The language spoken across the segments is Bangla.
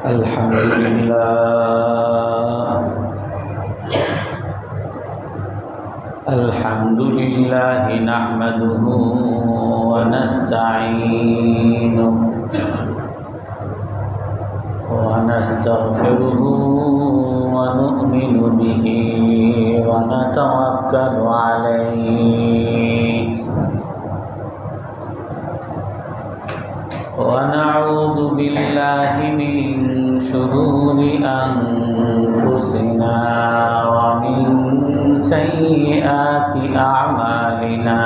الحمد لله نحمده ونستعينه ونستغفره ونؤمن به ونتوكل عليه ونعوذ بالله من شرور أنفسنا ومن سيئات أعمالنا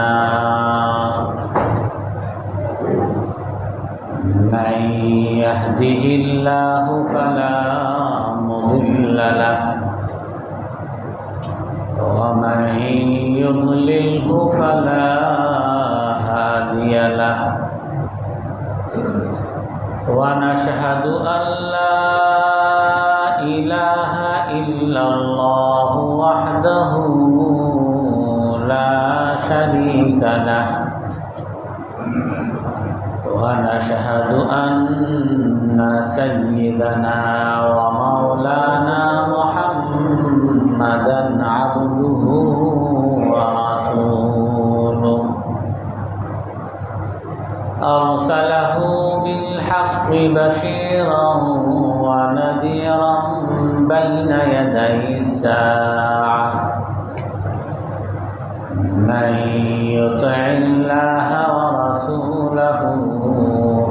من يهده الله فلا مضل له ومن يضلله فلا هادي له ونشهد أن لا إله إلا الله وحده لا شريك له ونشهد أن سيدنا ومولانا محمدا عبده ورسوله أرسله بالحق بشيرا ونذيرا بين يدي الساعة من يطع الله ورسوله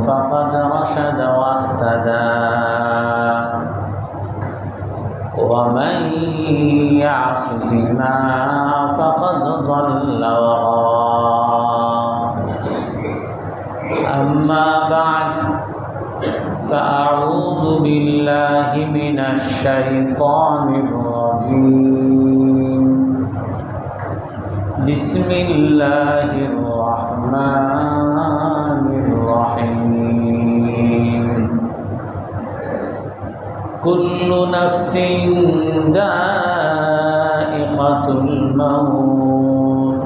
فقد رشد واهتدى ومن يعصهما فقد ضل وغاب أما بعد فأعوذ بالله من الشيطان الرجيم بسم الله الرحمن الرحيم كل نفس ذائقة الموت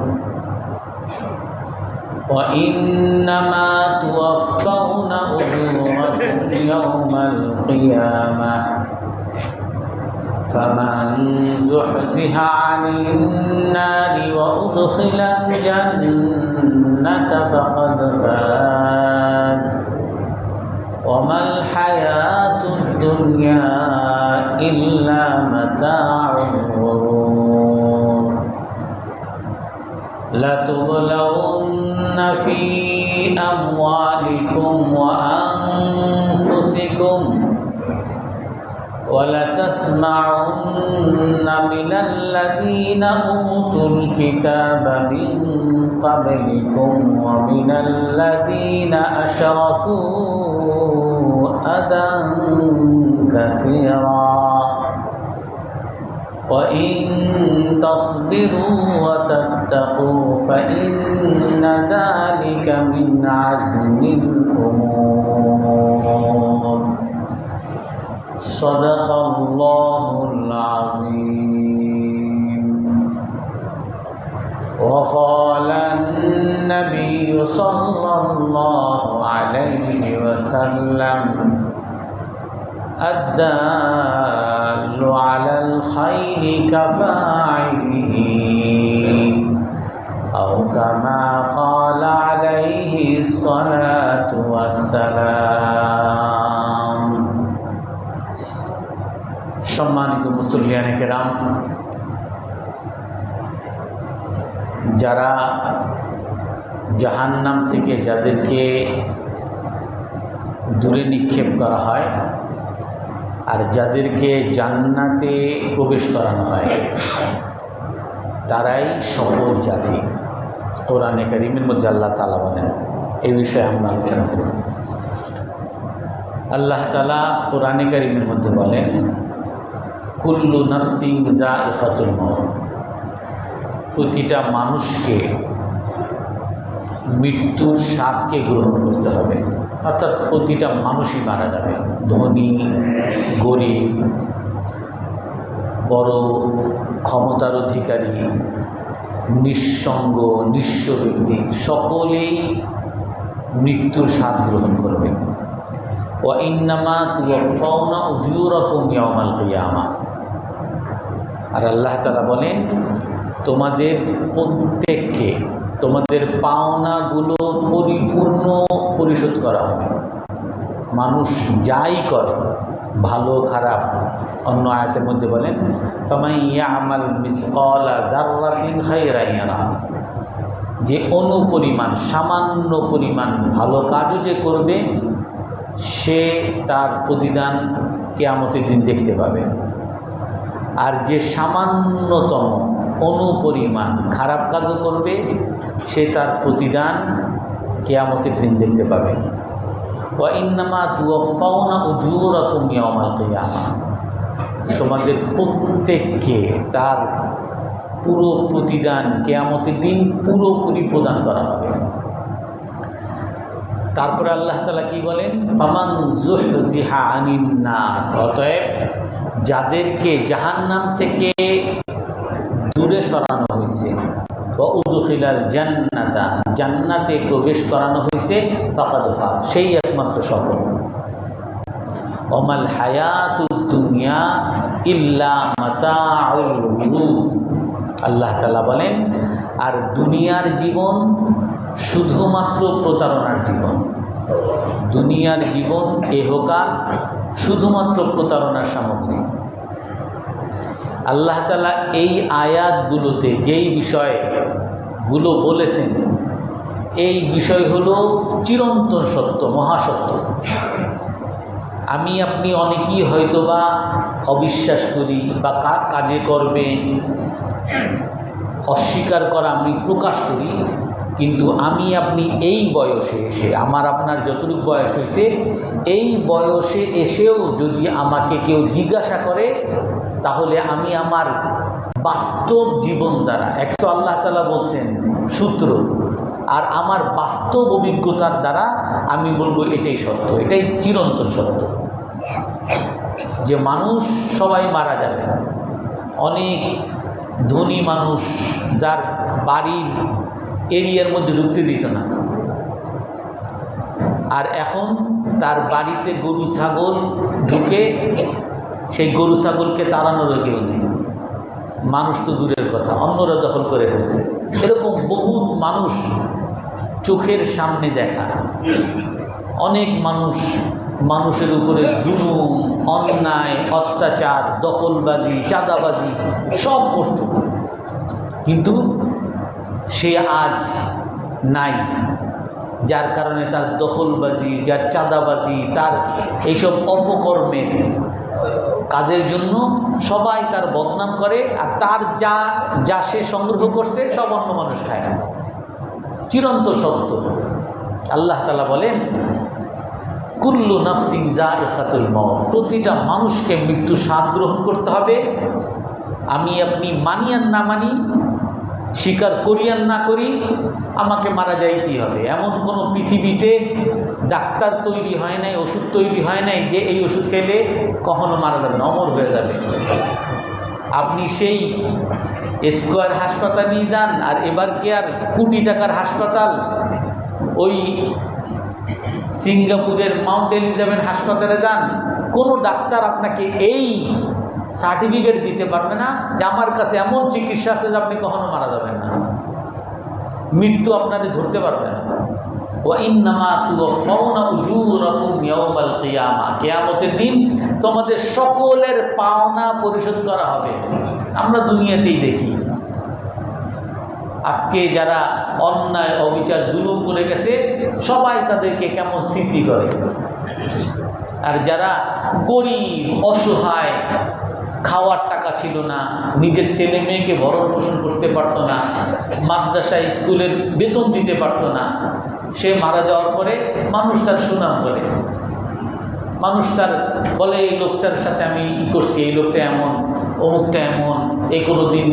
وإنما توفون أجوركم يوم القيامة فمن زحزح عن النار وأدخل الجنة فقد فاز وما الحياة الدنيا إلا متاع الغرور لتبلغن في أموالكم وأنفسكم ولتسمعن من الذين أوتوا الكتاب من قبلكم ومن الذين أشركوا أذى كثيرا وإن تصبروا وتتقوا فإن ذلك من عزم الأمور صدق الله العظيم وقال النبي صلى الله عليه وسلم الدال على الخير كفاعله أو كما قال عليه الصلاة والسلام সম্মানিত মুসল্লিয়ানে কেরাম, যারা জাহান্নাম থেকে যাদেরকে দূরে নিক্ষেপ করা হয় আর যাদেরকে জান্নাতে প্রবেশ করানো হয় তারাই সফল জাতি। কোরআনে কারীমের মধ্যে আল্লাহ তাআলা বলেন, এই বিষয়ে আমরা আলোচনা করব। আল্লাহ তাআলা কোরআনে কারীমের মধ্যে বলেন, কুল্লু নাফসিন যায়িকাতুল মউত, প্রতিটা মানুষকে মৃত্যুর স্বাদকে গ্রহণ করতে হবে। অর্থাৎ প্রতিটা মানুষই মারা যাবে, ধনী গরিব, বড় ক্ষমতার অধিকারী, নিঃসঙ্গ নিঃস্ব ব্যক্তি সকলেই মৃত্যুর স্বাদ গ্রহণ করবে। ওয়া ইন্নামা তুওয়াফাউনা উজুরাকুম ইয়াওমাল কিয়ামাহ। আর আল্লাহ তাআলা বলেন, তোমাদের প্রত্যেককে তোমাদের পাওনাগুলো পরিপূর্ণ পরিশোধ করা হবে। মানুষ যাই করে, ভালো খারাপ, অন্য আয়াতের মধ্যে বলেন ফামান ইয়ামাল মিসকালা যাররাতিন খায়রান ইয়ারা, যে অনুপরিমাণ সামান্য পরিমাণ ভালো কাজও যে করবে সে তার প্রতিদান কিয়ামতের দিন দেখতে পাবে। আর যে সামান্যতম অনুপরিমাণ খারাপ কাজও করবে সে তার প্রতিদান কিয়ামতের দিন দেখতে পাবে। ওয়া ইন্নামা তুওয়াফাউনা উজুরাকুম ইয়াওমাল কিয়ামাহ, তোমাদের প্রত্যেককে তার পুরো প্রতিদান কিয়ামতের দিন পুরোপুরি প্রদান করা হবে। তারপরে আল্লাহ তাআলা কি বলেন, ফামান যুহজিহা আনিন নার, অতএব যাদেরকে জাহান্নাম থেকে দূরে সরানো হয়েছে, ওয়া উদখিলাল জান্নাতা, জান্নাতে প্রবেশ করানো হয়েছে, ফাকাদ ফাজ, সেই একমাত্র সফল। ওমাল হায়াতুদ দুনিয়া ইল্লা মাতাউল গুরুর, আল্লাহ তাআলা বলেন, আর দুনিয়ার জীবন শুধুমাত্র প্রতারণার জীবন। দুনিয়ার জীবন এহকাল শুধুমাত্র প্রতারণার সামগ্রী। আল্লাহ তাআলা এই আয়াতগুলোতে যেই বিষয়গুলো বলেছেন, এই বিষয় হলো চিরন্তন সত্য, মহাসত্য। আমি আপনি অনেকেই হয়তোবা অবিশ্বাস করি বা কাজে করবে অস্বীকার করা আমি প্রকাশ করি, কিন্তু আমি আপনি এই বয়সে এসে, আমার আপনার যতটুকু বয়স হয়েছে, এই বয়সে এসেও যদি আমাকে কেউ জিজ্ঞাসা করে, তাহলে আমি আমার বাস্তব জীবন দ্বারা, এক তো আল্লাহ তাআলা বলছেন সূত্র, আর আমার বাস্তব অভিজ্ঞতার দ্বারা আমি বলবো এটাই সত্য, এটাই চিরন্তন সত্য, যে মানুষ সবাই মারা যাবে। অনেক ধনী মানুষ যার বাড়ির এরিয়ার মধ্যে ঢুকতে দিত না, আর এখন তার বাড়িতে গরু ছাগল ঢুকে সেই গরু ছাগলকে তাড়ানোর কেউ নেই। মানুষ তো দূরের কথা, অন্যরা দখল করে ফেলছে। এরকম বহু মানুষ চোখের সামনে দেখা। অনেক মানুষের উপরে জুলুম, অন্যায়, অত্যাচার, দখলবাজি, চাঁদাবাজি সব করত, কিন্তু সে আজ নাই। যার কারণে তার দখলবাজি, যার চাঁদাবাজি, তার এইসব অপকর্মের কাজের জন্য সবাই তার বদনাম করে, আর তার যা সে সংগ্রহ করছে সব অন্য মানুষ খায়। চিরন্ত সত্য। আল্লাহ তাআলা বলেন, কুল্লু নাফসিন যায়িকাতুল মউত, প্রতিটা মানুষকে মৃত্যু স্বাদ গ্রহণ করতে হবে। আমি আপনি মানি আর না মানি, স্বীকার করি আর না করি, আমাকে মারা যাইতেই হবে। এমন কোনো পৃথিবীতে ডাক্তার তৈরি হয় নাই, ওষুধ তৈরি হয় নাই যে এই ওষুধ খেলে কখনো মারা যাবে না, অমর হয়ে যাবে। আপনি সেই স্কয়ার হাসপাতাল নিয়ে যান, আর এবার কি আর কোটি টাকার হাসপাতাল, ওই সিঙ্গাপুরের মাউন্ট এলিজাবেথ হাসপাতালে যান, কোনো ডাক্তার আপনাকে এই সার্টিফিকেট দিতে পারবে না যে আমার কাছে এমন চিকিৎসা আছে যে আপনি কখনো মারা যাবেন না, মৃত্যু আপনাদের ধরতে পারবে না। ওয়া ইন্নামা তুওয়াফাউনা উজুরাকুম ইয়াওমাল কিয়ামাহ, কিয়ামতের দিন তোমাদের সকলের পাওনা পরিশোধ করা হবে। আমরা দুনিয়াতেই দেখি আজকে যারা অন্যায়, অবিচার, জুলুম করে গেছে, সবাই তাদেরকে কেমন সিসি করে। আর যারা গরিব, অসহায়, খাওয়ার টাকা ছিল না, নিজের ছেলে মেয়েকে ভরণ পোষণ করতে পারতো না, মাদ্রাসা স্কুলের বেতন দিতে পারতো না, সে মারা যাওয়ার পরে মানুষ তার সুনাম করে, মানুষ তার বলে এই লোকটার সাথে আমি করছি, এই লোকটা এমন, অমুকটা এমন, এই কোনো দিন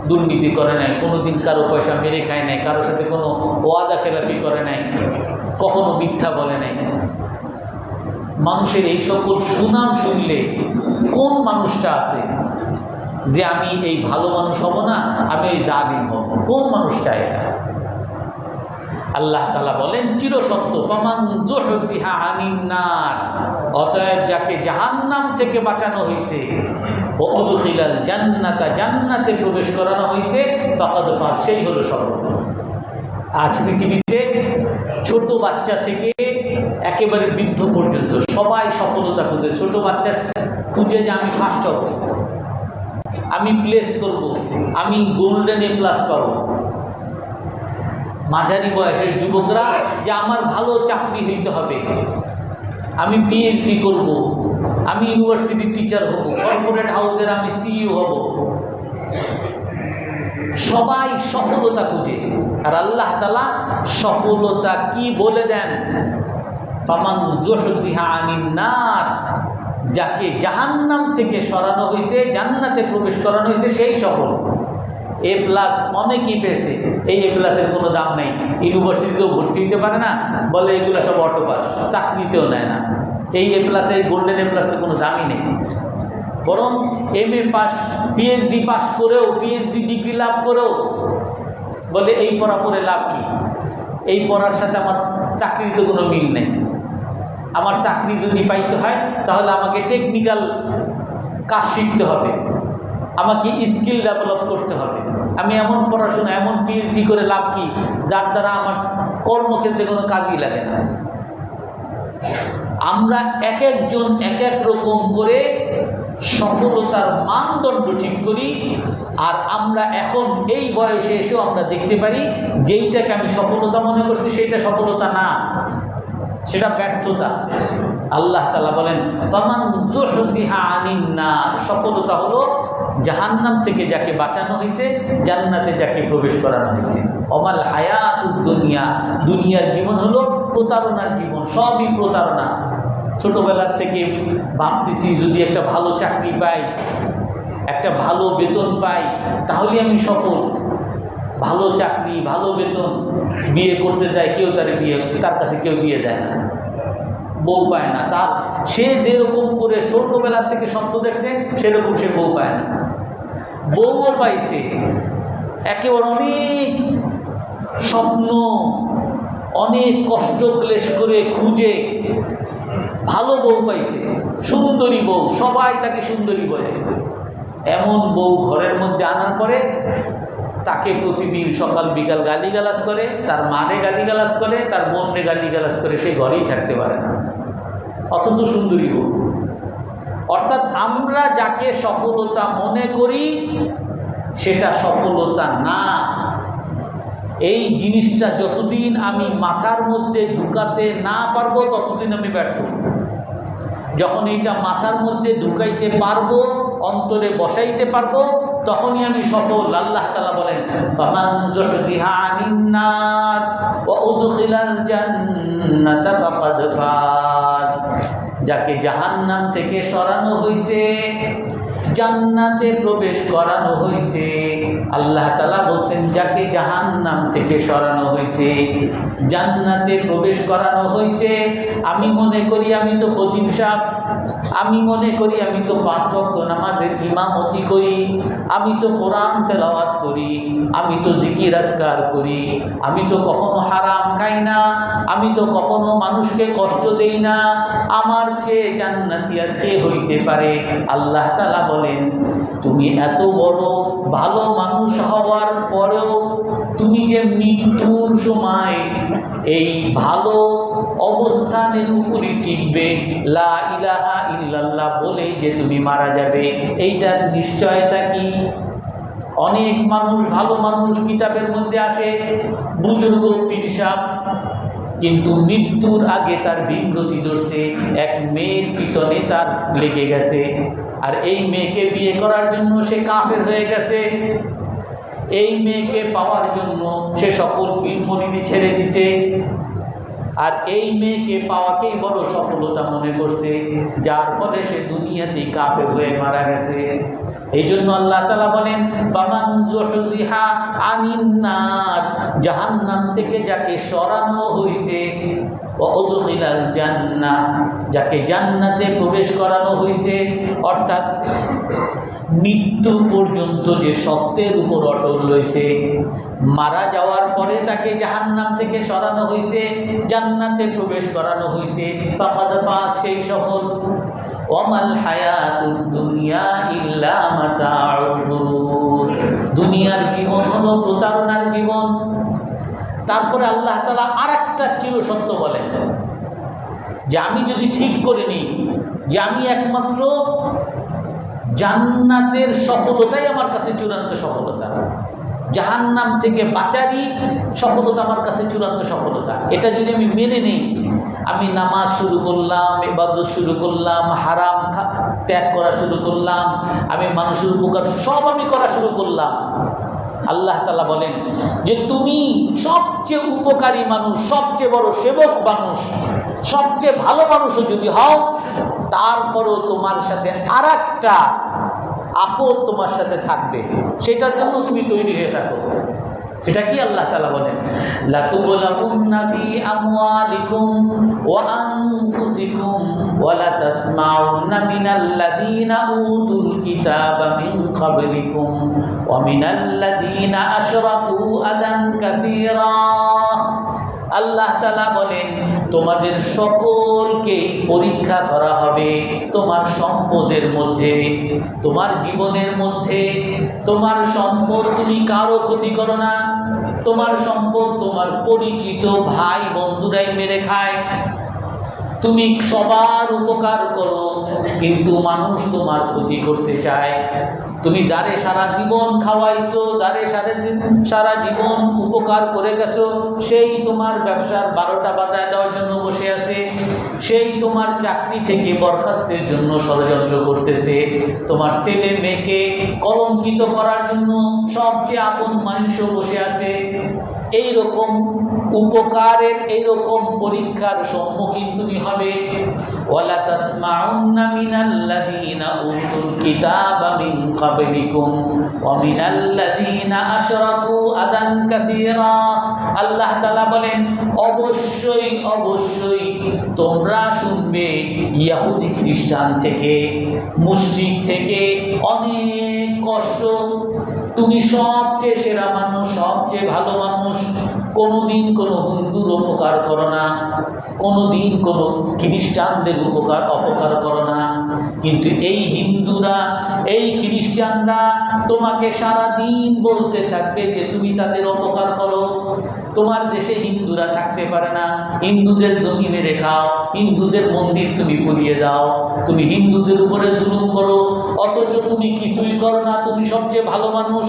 দুর্নীতি করে নাই, কোনো দিন কারো পয়সা মেরে খায় নাই, কারোর সাথে কোনো ওয়াদা খেলাপি করে নাই, কখনো মিথ্যা বলে নাই। মানুষের এই সকল সুনাম শুনলে কোন মানুষটা আছে যে আমি এই ভালো মানুষ হব না, আমি এই জালিম হব? কোন মানুষ চায় এটা? আল্লাহ তাআলা বলেন চিরসত্য, ফামান যুহযিহা আনিন নার, অতএব যাকে জাহান্নাম থেকে বাঁচানো হয়েছে, ও উদখিলাল জান্নাতা, জান্নাতে প্রবেশ করানো হয়েছে, ফাকাদ ফাজ, সেই হলো সফল। আজ পৃথিবীতে ছোট বাচ্চা থেকে একেবারে বৃদ্ধ পর্যন্ত সবাই সফলতা খুঁজে। ছোট বাচ্চা খুঁজে যে আমি ফার্স্ট হব, আমি প্লেস করব, আমি গোল্ডেন এ প্লাস পাবো। মাঝারি বয়সের যুবকরা যে আমার ভালো চাকরি হইতে হবে, আমি পিএইচডি করব, আমি ইউনিভার্সিটির টিচার হব, কর্পোরেট হাউসের আমি সিইও হব। সবাই সফলতা খুঁজে। আর আল্লাহ তাআলা সফলতা কি বলে দেন? ফামান যুহযিহা আনিন নার, যাকে জাহান্নাম থেকে সরানো হয়েছে, জান্নাতে প্রবেশ করানো হয়েছে, সেই সফল। এ প্লাস অনেকেই পেয়েছে, এই এ প্লাসের কোনো দাম নেই। ইউনিভার্সিটিতেও ভর্তি হতে পারে না, বলে এগুলো সব অটো পাস, চাকরিতেও নেয় না। এই এ প্লাসের, গোল্ডেন এ প্লাসের কোনো দামই নেই। বরং এমএ পাস, পিএইচডি পাস করেও, পিএইচডি ডিগ্রি লাভ করেও বলে এই পড়া পড়ে লাভ কি? এই পড়ার সাথে আমার চাকরিতে কোনো মিল নেই। আমার চাকরি যদি পাইতে হয় তাহলে আমাকে টেকনিক্যাল কাজ শিখতে হবে, আমাকে স্কিল ডেভেলপ করতে হবে। আমি এমন পড়াশোনা, এমন পিএইচডি করে লাভ কি, যার দ্বারা আমার কর্মক্ষেত্রে কোনো কাজই লাগে না। আমরা এক একজন এক এক রকম করে সফলতার মানদণ্ড ঠিক করি। আর আমরা এখন এই বয়সে এসেও আমরা দেখতে পারি যেইটাকে আমি সফলতা মনে করছি সেটা সফলতা না, সেটা ব্যর্থতা। আল্লাহ তাআলা বলেন ফামান যুহযিহা আনিন নার, সফলতা হলো জাহান্নাম থেকে যাকে বাঁচানো হয়েছে, জান্নাতে যাকে প্রবেশ করানো হয়েছে। ওমাল হায়াতুদ দুনিয়া, দুনিয়ার জীবন হলো প্রতারণার জীবন, সবই প্রতারণা। ছোটবেলার থেকে ভাবতেছি যদি একটা ভালো চাকরি পাই, একটা ভালো বেতন পাই, তাহলে আমি সফল। ভালো চাকরি, ভালো বেতন, বিয়ে করতে যায় কেউ, তার কাছে কেউ বিয়ে দেয় না, বউ পায় না। তার সে যেরকম করে ছোটবেলা থেকে স্বপ্ন দেখছে সেরকম সে বউ পায় না। বউও পাইছে, একেবারে অনেক স্বপ্ন, অনেক কষ্ট ক্লেশ করে খুঁজে ভালো বউ পাইছে, সুন্দরী বউ, সবাই তাকে সুন্দরী বলে। এমন বউ ঘরের মধ্যে আনার পরে তাকে প্রতিদিন সকাল বিকাল গালিগালাজ করে, তার মারে গালিগালাজ করে, তার বোনরে গালিগালাজ করে, সে ঘরেই থাকতে পারে না, অথচ সুন্দরী বউ। অর্থাৎ আমরা যাকে সফলতা মনে করি সেটা সফলতা না। এই জিনিসটা যতদিন আমি মাথার মধ্যে ঢুকাতে না পারবো ততদিন আমি ব্যর্থ। যখন এইটা মাথার মধ্যে ঢুকাইতে পারবো, অন্তরে বসাইতে পারবো, তখনই আমি সফল। আল্লাহ তাআলা বলেন ফামান যুহযিহা আনিন নার ওয়া উদখিলাল জান্নাতা ফাকাদ ফাজ, যাকে জাহান্নাম থেকে সরানো হয়েছে, জান্নাতে প্রবেশ করানো হয়েছে। আল্লাহ তাআলা বলছেন যাকে জাহান্নাম থেকে সরানো হয়েছে, জান্নাতে প্রবেশ করানো হয়েছে। আমি মনে করি আমি তো খতিব সাহেব, আমি মনে করি আমি তো 5 ওয়াক্ত নামাজের ইমামতি করি, আমি তো কোরআন তেলাওয়াত করি, আমি তো জিকির আজকার করি, আমি তো কখনো হারাম খাই না, আমি তো কখনো মানুষকে কষ্ট দেই না, আমার চেয়ে জান্নাতি আর কে হইতে পারে? আল্লাহ তাআলা বলেন তুমি এত বড় ভালো মানুষ হওয়ার পরেও তুমি যে মৃত্যুর সময় এই ভালো অবস্থানের উপরই টিকবে, লা ইলাহা ইল্লাল্লাহ বলেই যে তুমি মারা যাবে, এইটার নিশ্চয়তা কি? অনেক মানুষ, ভালো মানুষ কিতাবের মধ্যে আসে, বুজুর্গ পীর সাহেব, কিন্তু মৃত্যুর আগে তার বিব্রতি ধরছে, এক মেয়ের পিছনে তার লেগে গেছে, আর এই মেয়েকে বিয়ে করার জন্য সে কাফের হয়ে গেছে, এই মেয়েকে পাওয়ার জন্য সে সকল পীর মুরিদি ছেড়ে দিছে, আর এই মেয়েকে পাওয়াকেই বড় সফলতা মনে করছে, যার ফলে সে দুনিয়াতেই কাফের হয়ে মারা গেছে। এই জন্য আল্লাহ তাআলা বলেন ফামান যুহযিহা আনিন নার, জাহান্নাম থেকে যাকে সরানো হয়েছে, ওয়া উদখিলাল জান্নাহ, যাকে জান্নাতে প্রবেশ করানো হয়েছে। অর্থাৎ মৃত্যু পর্যন্ত যে সত্যের উপর অটল রয়েছে, মারা যাওয়ার পরে তাকে জাহান্নাম থেকে সরানো হয়েছে, জান্নাতে প্রবেশ করানো হয়েছে, ফাকাদ ফাজ, সেই সফল। ওয়ামাল হায়াতুদ দুনিয়া ইল্লা মাতাউল গুরুর, দুনিয়ার জীবন হলো প্রতারণার জীবন। তারপরে আল্লাহ তাআলা আরেকটা চিরসত্য বলেন যে আমি যদি ঠিক করে নিই যে আমি একমাত্র জান্নাতের সফলতাই আমার কাছে চূড়ান্ত সফলতা, জাহান্নাম থেকে বাঁচারই সফলতা আমার কাছে চূড়ান্ত সফলতা, এটা যদি আমি মেনে নিই, আমি নামাজ শুরু করলাম, ইবাদত শুরু করলাম, হারাম ত্যাগ করা শুরু করলাম, আমি মানুষের উপকার সব আমি করা শুরু করলাম, আল্লাহ তাআলা বলেন যে তুমি সবচেয়ে উপকারী মানুষ, সবচেয়ে বড় সেবক মানুষ, সবচেয়ে ভালো মানুষও যদি হও, তারপরও তোমার সাথে আরেকটা আপদ তোমার সাথে থাকবে, সেটার জন্য তুমি তৈরি হয়ে থাকো। সেটা কি? আল্লাহ তাআলা বলেন লাতুবলাউন্না ফি আমওয়ালিকুম ওয়া আনফুসিকুম ওয়া লা তাসমাউন্না মিনাল্লাযীনা উতুল কিতাবা মিন ক্বাবলিকুম ওয়া মিনাল্লাযীনা আশরাকু আদান কাসীরা। আল্লাহ তাআলা বলেন তোমাদের সকলকে পরীক্ষা করা হবে তোমার সম্পদের মধ্যে, তোমার জীবনের মধ্যে। তোমার সম্পদ তুমি কারো ক্ষতি করো না, তোমার সম্পদ তোমার পরিচিত ভাই বন্ধুরাই মেরে খায়, তুমি সবার উপকার করো কিন্তু মানুষ তোমার ক্ষতি করতে চায়। তুমি যারে সারা জীবন খাওয়াইছো, যারে সারা জীবন উপকার করে গেছো, সেই তোমার ব্যবসার 12টা বাজায় দেওয়ার জন্য বসে আছে, সেই তোমার চাকরি থেকে বরখাস্তের জন্য ষড়যন্ত্র করতেছে, তোমার ছেলে মেয়েকে কলঙ্কিত করার জন্য সবচেয়ে আপন মানুষও বসে আছে। এইরকম উপকারের এইরকম পরীক্ষার সম্মুখীন তুমি হবে। ওয়ালা তাসমাউন্না মিনাল্লাযীনা উতুল কিতাবা মিন ক্বাবলিকুম ওয়া মিনাল্লাযীনা আশরাকু আদান কাসীরা। আল্লাহ তাআলা বলেন অবশ্যই অবশ্যই তোমরা শুনবে ইহুদি খ্রিস্টান থেকে, মুশরিক থেকে অনেক কষ্ট। তুমি সবচেয়ে সেরা মানুষ, সবচেয়ে ভালো মানুষ, কোনোদিন কোনো হিন্দুর উপকার করো না, কোনোদিন কোনো খ্রিস্টানদের অপকার করো না, কিন্তু এই হিন্দুরা, এই খ্রিস্টানরা তোমাকে সারা দিন বলতে থাকবে যে তুমি তাদের অপকার করো। তোমার দেশে হিন্দুরা থাকতে পারে না, হিন্দুদের জমি মেরে খাও, হিন্দুদের মন্দির তুমি পুড়িয়ে দাও, তুমি হিন্দুদের উপরে জুলুম করো, অথচ তুমি কিছুই করো না, তুমি সবচেয়ে ভালো মানুষ।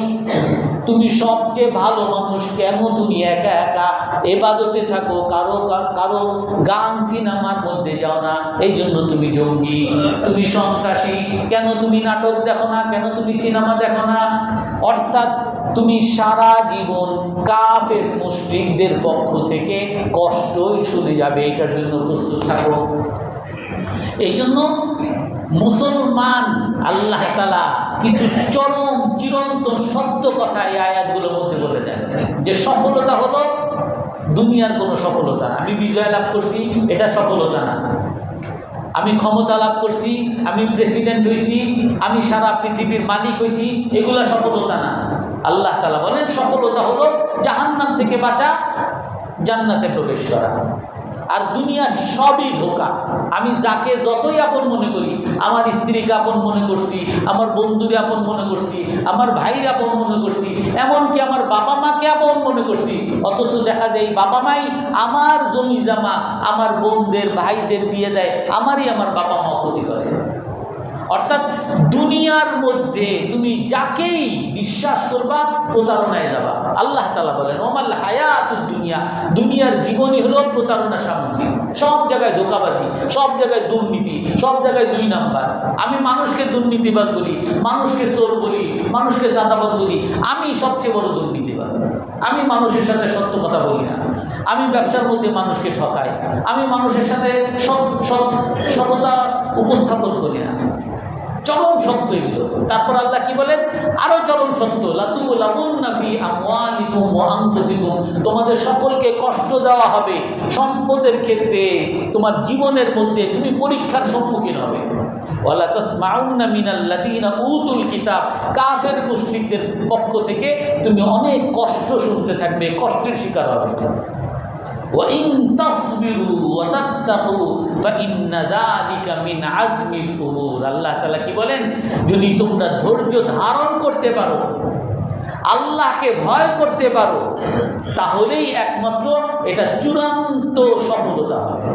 তুমি সবচেয়ে ভালো মানুষ, কেন তুমি একা একা ইবাদতে থাকো, কারো গান সিনেমার মধ্যে যাও না? এই জন্য তুমি জঙ্গি, তুমি সন্ত্রাসী। কেন তুমি নাটক দেখো না? কেন তুমি সিনেমা দেখো না? অর্থাৎ তুমি সারা জীবন কাফের মুশরিকদের পক্ষ থেকে কষ্টই শুনে যাবে, এটার জন্য প্রস্তুত থাকো। এই জন্য মুসলমান আল্লাহ তাআলা কিছু চরম চিরন্তন সত্য কথা এই আয়াতগুলোর মধ্যে বলে দেন যে সফলতা হলো দুনিয়ার কোনো সফলতা না। আমি বিজয় লাভ করছি, এটা সফলতা না। আমি ক্ষমতা লাভ করছি, আমি প্রেসিডেন্ট হয়েছি, আমি সারা পৃথিবীর মালিক হয়েছি, এগুলা সফলতা না। আল্লাহ তাআলা বলেন সফলতা হলো জাহান্নাম থেকে বাঁচা, জান্নাতে প্রবেশ করা। আর দুনিয়া সবই ধোঁকা। আমি যাকে যতই আপন মনে করি, আমার স্ত্রীকে আপন মনে করছি, আমার বন্ধুরে আপন মনে করছি, আমার ভাইয়ের আপন মনে করছি, এমনকি আমার বাবা মাকে আপন মনে করছি, অথচ দেখা যায় এই বাবা মাই আমার জমি জামা আমার বোনদের ভাইদের দিয়ে দেয়, আমারই আমার বাবা মা ক্ষতি করে। অর্থাৎ দুনিয়ার মধ্যে তুমি যাকেই বিশ্বাস করবা প্রতারণায় যাবা। আল্লাহ তাআলা বলেন ওমাল হায়াতুদ দুনিয়া, দুনিয়ার জীবনই হলো প্রতারণা সামগ্রী। সব জায়গায় ধোঁকাবাজি, সব জায়গায় দুর্নীতি, সব জায়গায় 2 নাম্বার। আমি মানুষকে দুর্নীতিবাদ বলি, মানুষকে চোর বলি, মানুষকে চাঁদাবাদ বলি, আমি সবচেয়ে বড় দুর্নীতিবাদ। আমি মানুষের সাথে সত্য কথা বলি না, আমি ব্যবসার মধ্যে মানুষকে ঠকাই, আমি মানুষের সাথে সততা উপস্থাপন করি না। চরম সত্য এগুলো। তারপর আল্লাহ কি বলেন? আরো চরম সত্য, লাতুবলাউন্না ফি আমওয়ালিকুম আমওয়ালিকুম ওয়া আনফুসিকুম, তোমাদের সকলকে কষ্ট দেওয়া হবে সম্পদের ক্ষেত্রে, তোমার জীবনের মধ্যে তুমি পরীক্ষার সম্মুখীন হবে। ওয়ালা তাসমাউন্না মিনাল্লাযীনা উতুল কিতাব, কাফের মুশরিকদের পক্ষ থেকে তুমি অনেক কষ্ট শুনতে থাকবে, কষ্টের শিকার হবে। ওয়া ইন তাসবিরু ওয়া তাত্তাকু ফাইন্না যালিকা মিন আজমিল উমুর। আল্লাহ তাআলা কি বলেন, যদি তোমরা ধৈর্য ধারণ করতে পারো, আল্লাহকে ভয় করতে পারো, তাহলেই একমাত্র এটা চূড়ান্ত সফলতা হবে।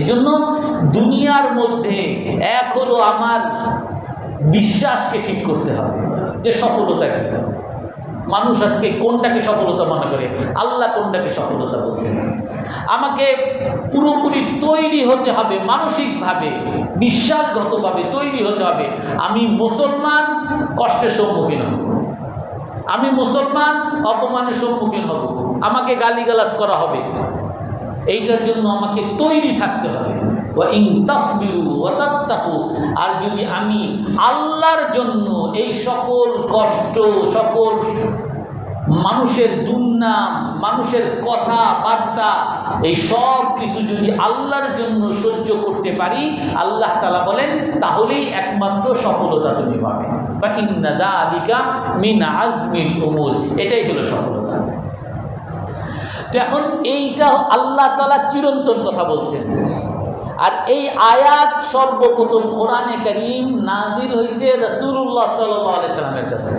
এজন্য দুনিয়ার মধ্যে এক হলো আমার বিশ্বাসকে ঠিক করতে হবে যে সফলতা কি। মানুষ আজকে কোনটাকে সফলতা মনে করে, আল্লাহ কোনটাকে সফলতা বলছেন। আমাকে পুরোপুরি তৈরি হতে হবে, মানসিকভাবে বিশ্বাসগতভাবে তৈরি হতে হবে। আমি মুসলমান, কষ্টের সম্মুখীন হব, আমি মুসলমান, অপমানের সম্মুখীন হব, আমাকে গালিগালাজ করা হবে, এইটার জন্য আমাকে তৈরি থাকতে হবে। ওয়া ইন তাসবিরু ওয়া তাত্তাকু, আর যদি আমি আল্লাহর জন্য এই সকল কষ্ট, সকল মানুষের দুর্নাম, মানুষের কথাবার্তা, এই সব কিছু যদি আল্লাহর জন্য সহ্য করতে পারি, আল্লাহ তাআলা বলেন তাহলেই একমাত্র সফলতা তুমি পাবে। ফাইন্না যালিকা মিন আজমিল উমুর, এটাই হলো সফলতা। তো এখন এইটা আল্লাহ তাআলা চিরন্তন কথা বলছেন। আর এই আয়াত সর্বপ্রথম কোরআনে কারীম নাজিল হয়েছে রাসূলুল্লাহ সাল্লাল্লাহু আলাইহি সাল্লামের কাছে।